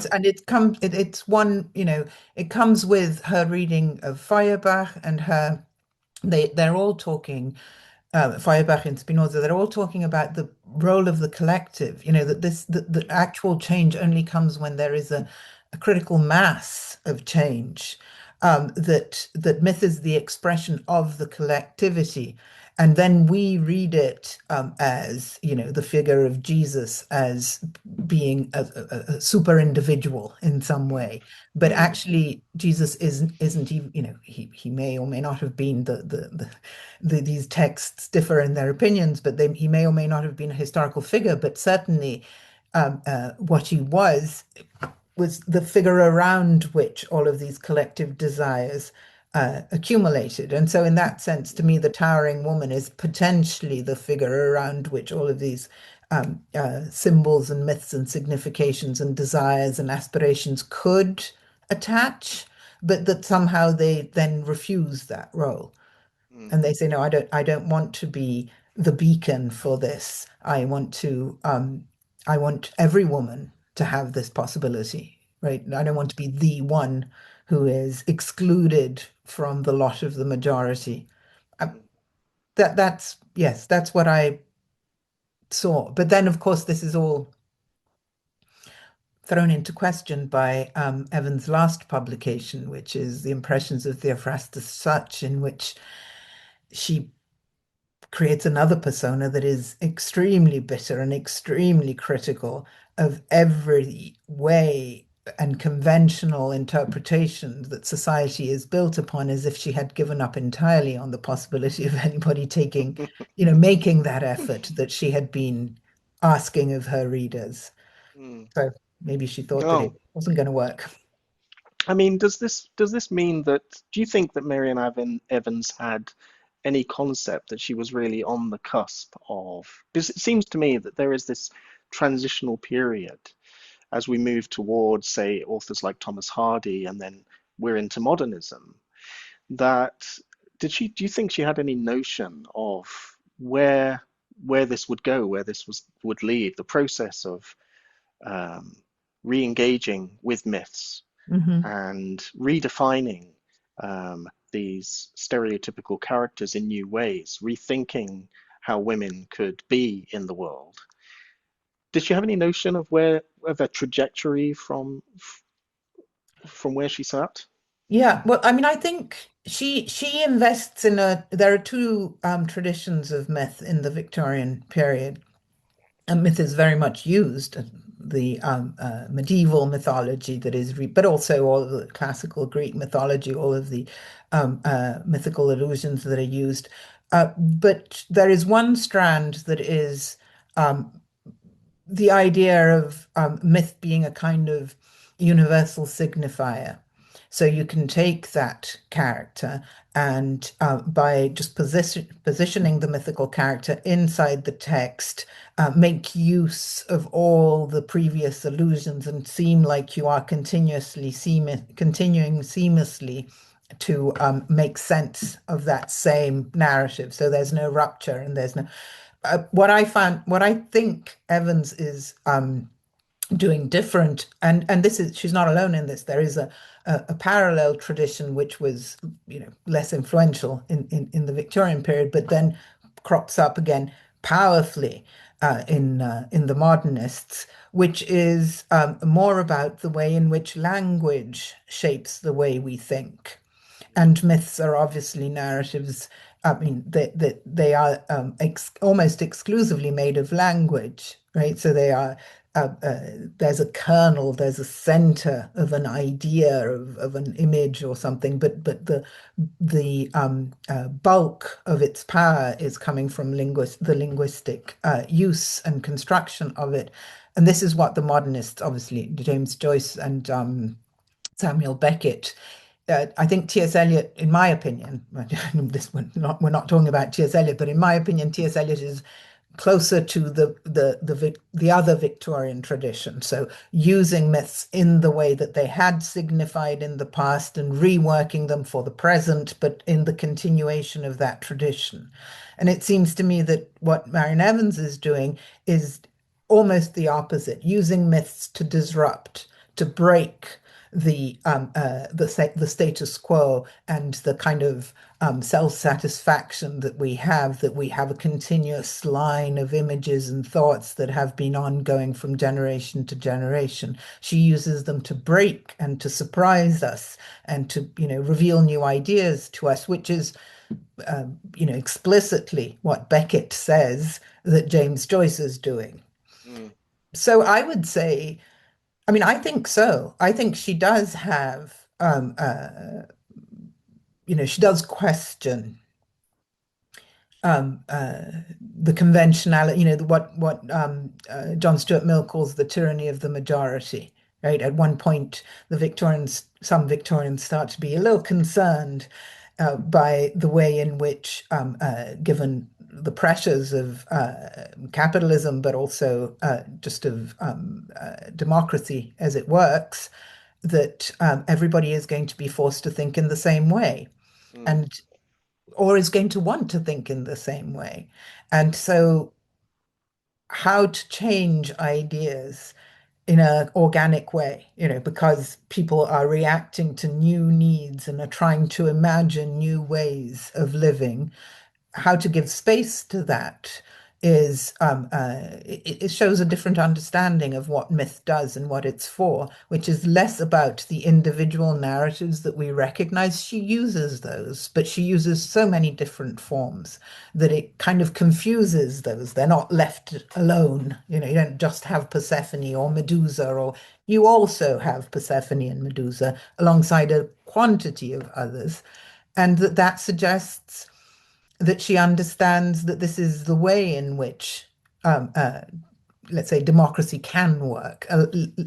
S2: It's one, it comes with her reading of Feuerbach and her they're all talking Feuerbach and Spinoza, they're all talking about the role of the collective, that the actual change only comes when there is a critical mass of change, that myth is the expression of the collectivity. And then we read it as, the figure of Jesus as being a super individual in some
S3: Mm,
S2: way. But
S3: mm,
S2: actually, Jesus isn't even, he may or may not have been these texts differ in their opinions, but he may or may not have been a historical figure, but certainly what he was the figure around which all of these collective desires accumulated. And so, in that sense, to me, the towering woman is potentially the figure around which all of these symbols and myths and significations and desires and aspirations could attach, but that somehow they then refuse that role.
S3: mm,
S2: And they say, no, I don't want to be the beacon for this. I want every woman to have this possibility, right? I don't want to be the one who is excluded from the lot of the majority. Uh,
S3: mm,
S2: that's yes, that's what I saw. But then, of course, this is all thrown into question by Evans' last publication, which is The Impressions of Theophrastus Such, in which she creates another persona that is extremely bitter and extremely critical of every way and conventional interpretation that society is built upon, as if she had given up entirely on the possibility of anybody making that effort that she had been asking of her readers.
S3: mm.
S2: So maybe she thought that it
S3: Oh,
S2: wasn't going to work.
S3: I mean, does this mean that do you think that Evans had any concept that she was really on the cusp of? Because it seems to me that there is this transitional period as we move towards, say, authors like Thomas Hardy, and then we're into modernism. That do you think she had any notion of where this would go, where this would lead, the process of um, re-engaging with myths
S2: Hmm.
S3: and redefining these stereotypical characters in new ways, rethinking how women could be in the world? Did she have any notion of where of a trajectory from where she sat?
S2: Yeah, well, I mean, I think she invests in there are two traditions of myth in the Victorian period. And myth is very much used, the medieval mythology that is, but also all of the classical Greek mythology, all of the mythical allusions that are used. But there is one strand that is um, the idea of myth being a kind of universal signifier. So you can take that character and by just positioning the mythical character inside the text, make use of all the previous allusions and seem like you are continuing seamlessly to make sense of that same narrative. So there's no rupture and there's no what I think Evans is doing different, and this is she's not alone in this. There is a parallel tradition which was less influential in the Victorian period, but then crops up again powerfully in the modernists, which is more about the way in which language shapes the way we think. And myths are obviously narratives. I mean, they are almost exclusively made of language, right? So they are, there's a kernel, there's a center of an idea of an image or something, but the bulk of its power is coming from the linguistic use and construction of it. And this is what the modernists, obviously, James Joyce and Samuel Beckett. I think T.S. Eliot, in my opinion, we're not talking about T.S. Eliot, but in my opinion, T.S. Eliot is closer to the other Victorian tradition. So using myths in the way that they had signified in the past and reworking them for the present, but in the continuation of that tradition. And it seems to me that what Marian Evans is doing is almost the opposite, using myths to disrupt, to break the status quo and the kind of self-satisfaction that we have a continuous line of images and thoughts that have been ongoing from generation to generation. She uses them to break and to surprise us and to, reveal new ideas to us, which is, explicitly what Beckett says that James Joyce is doing.
S3: Mm,
S2: So I would say, I mean, I think so. I think she does have, she does question the conventionality, what John Stuart Mill calls the tyranny of the majority, right? At one point, some Victorians start to be a little concerned by the way in which, given the pressures of capitalism, but also just of democracy as it works, that everybody is going to be forced to think in the same way.
S3: mm,
S2: And or is going to want to think in the same way. And so, how to change ideas in an organic way, because people are reacting to new needs and are trying to imagine new ways of living, how to give space to that is it shows a different understanding of what myth does and what it's for, which is less about the individual narratives that we recognize. She uses those, but she uses so many different forms that it kind of confuses those. They're not left alone. You don't just have Persephone or Medusa, or you also have Persephone and Medusa alongside a quantity of others. And that suggests that she understands that this is the way in which, let's say, democracy can work,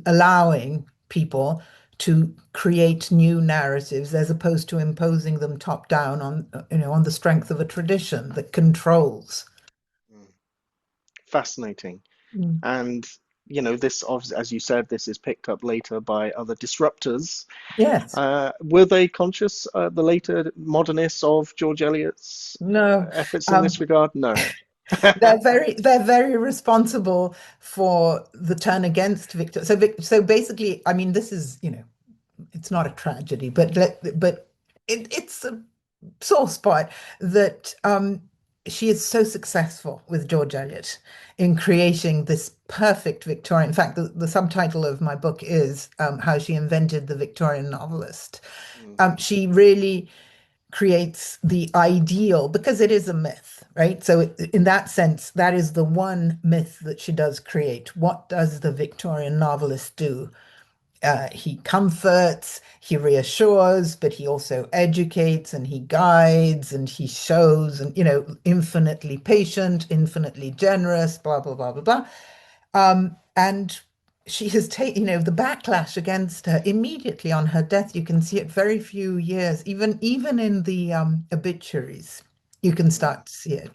S2: allowing people to create new narratives as opposed to imposing them top down on the strength of a tradition that controls.
S3: mm. Fascinating.
S2: Mm.
S3: And this, as you said, this is picked up later by other disruptors.
S2: Yes.
S3: Were they conscious, the later modernists, of George Eliot's
S2: No.
S3: efforts in this
S2: Um,
S3: regard? No.
S2: they're very responsible for the turn against Victor. So basically, I mean, this is, it's not a tragedy, but it's a sore spot that she is so successful with George Eliot in creating this perfect Victorian. In fact, the subtitle of my book is How She Invented the Victorian Novelist.
S3: Mm,
S2: She really creates the ideal because it is a myth, right? So in that sense, that is the one myth that she does create. What does the Victorian novelist do? He comforts, he reassures, but he also educates and he guides and he shows and, infinitely patient, infinitely generous, blah, blah, blah, blah, blah. And she has taken, the backlash against her immediately on her death. You can see it very few years, even in the obituaries, you can
S3: mm,
S2: start to see it.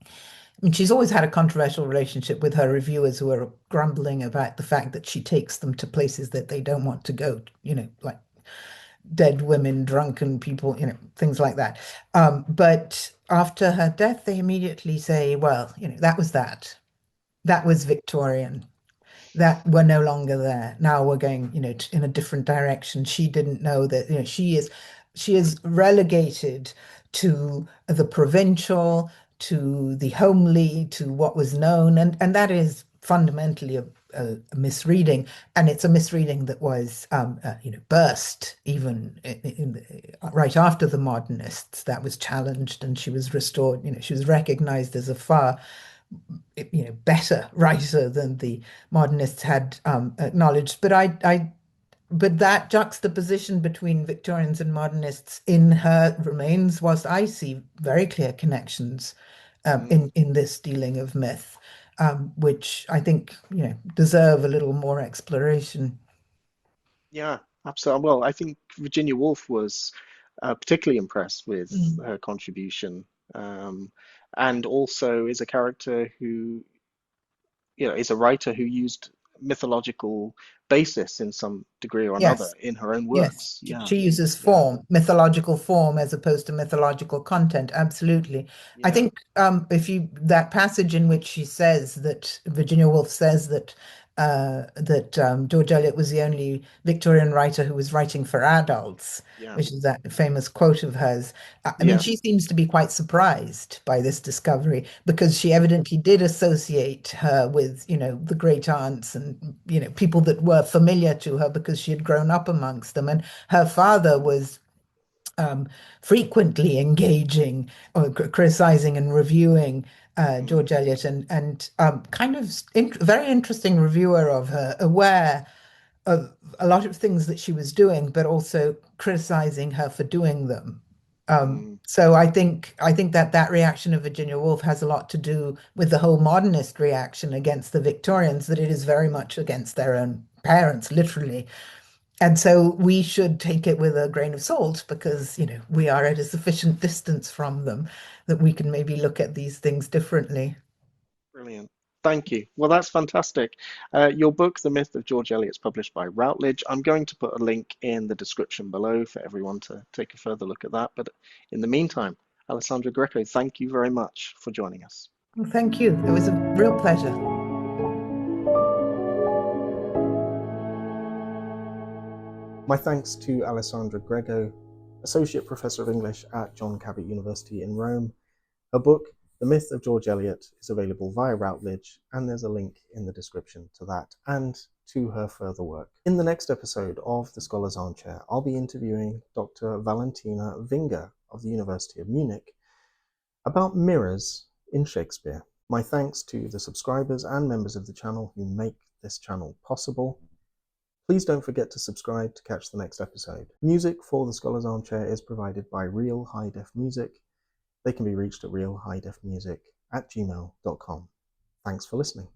S2: I mean, she's always had a controversial relationship with her reviewers who are grumbling about the fact that she takes them to places that they don't want to go, like dead women, drunken people, things like that. But after her death, they immediately say, well, that was that. That was Victorian. That we're no longer there. Now we're going, in a different direction. She didn't know that, she is relegated to the provincial, to the homely, to what was known, and that is fundamentally a misreading, and it's a misreading that was, burst even right after the modernists. That was challenged, and she was restored. She was recognized as a far better writer than the modernists had acknowledged. But that juxtaposition between Victorians and modernists in her remains, whilst I see very clear connections
S3: mm.
S2: in this dealing of myth, which I think deserve a little more exploration.
S3: Yeah, absolutely. Well, I think Virginia Woolf was particularly impressed with
S2: Mm.
S3: her contribution and also is a character who, is a writer who used mythological basis in some degree or another
S2: Yes.
S3: in her own
S2: Yes,
S3: works. Yeah,
S2: she uses
S3: yeah,
S2: form, mythological form, as opposed to mythological content. Absolutely. I
S3: yeah,
S2: think if you that passage in which she says that Virginia Woolf says that George Eliot was the only Victorian writer who was writing for adults,
S3: yeah,
S2: which is that famous quote of hers. I mean,
S3: yeah.
S2: she seems to be quite surprised by this discovery because she evidently did associate her with, the great aunts and, people that were familiar to her because she had grown up amongst them. And her father was frequently engaging or criticizing and reviewing
S3: Mm,
S2: George Eliot and kind of very interesting reviewer of her, aware of a lot of things that she was doing, but also criticizing her for doing them.
S3: mm,
S2: So I think that reaction of Virginia Woolf has a lot to do with the whole modernist reaction against the Victorians, that it is very much against their own parents, literally. And so we should take it with a grain of salt because, we are at a sufficient distance from them that we can maybe look at these things differently.
S3: brilliant. Thank you. Well, that's fantastic. Your book, The Myth of George Eliot, is published by Routledge. I'm going to put a link in the description below for everyone to take a further look at that. But in the meantime, Alessandra Greco, thank you very much for joining us.
S2: Well, thank you. It was a real pleasure.
S1: My thanks to Alessandra Grego, Associate Professor of English at John Cabot University in Rome. Her book, The Myth of George Eliot, is available via Routledge, and there's a link in the description to that and to her further work. In the next episode of The Scholar's Armchair, I'll be interviewing Dr. Valentina Winger of the University of Munich about mirrors in Shakespeare. My thanks to the subscribers and members of the channel who make this channel possible. Please don't forget to subscribe to catch the next episode. Music for The Scholar's Armchair is provided by Real High Def Music. They can be reached at realhighdefmusic@gmail.com. Thanks for listening.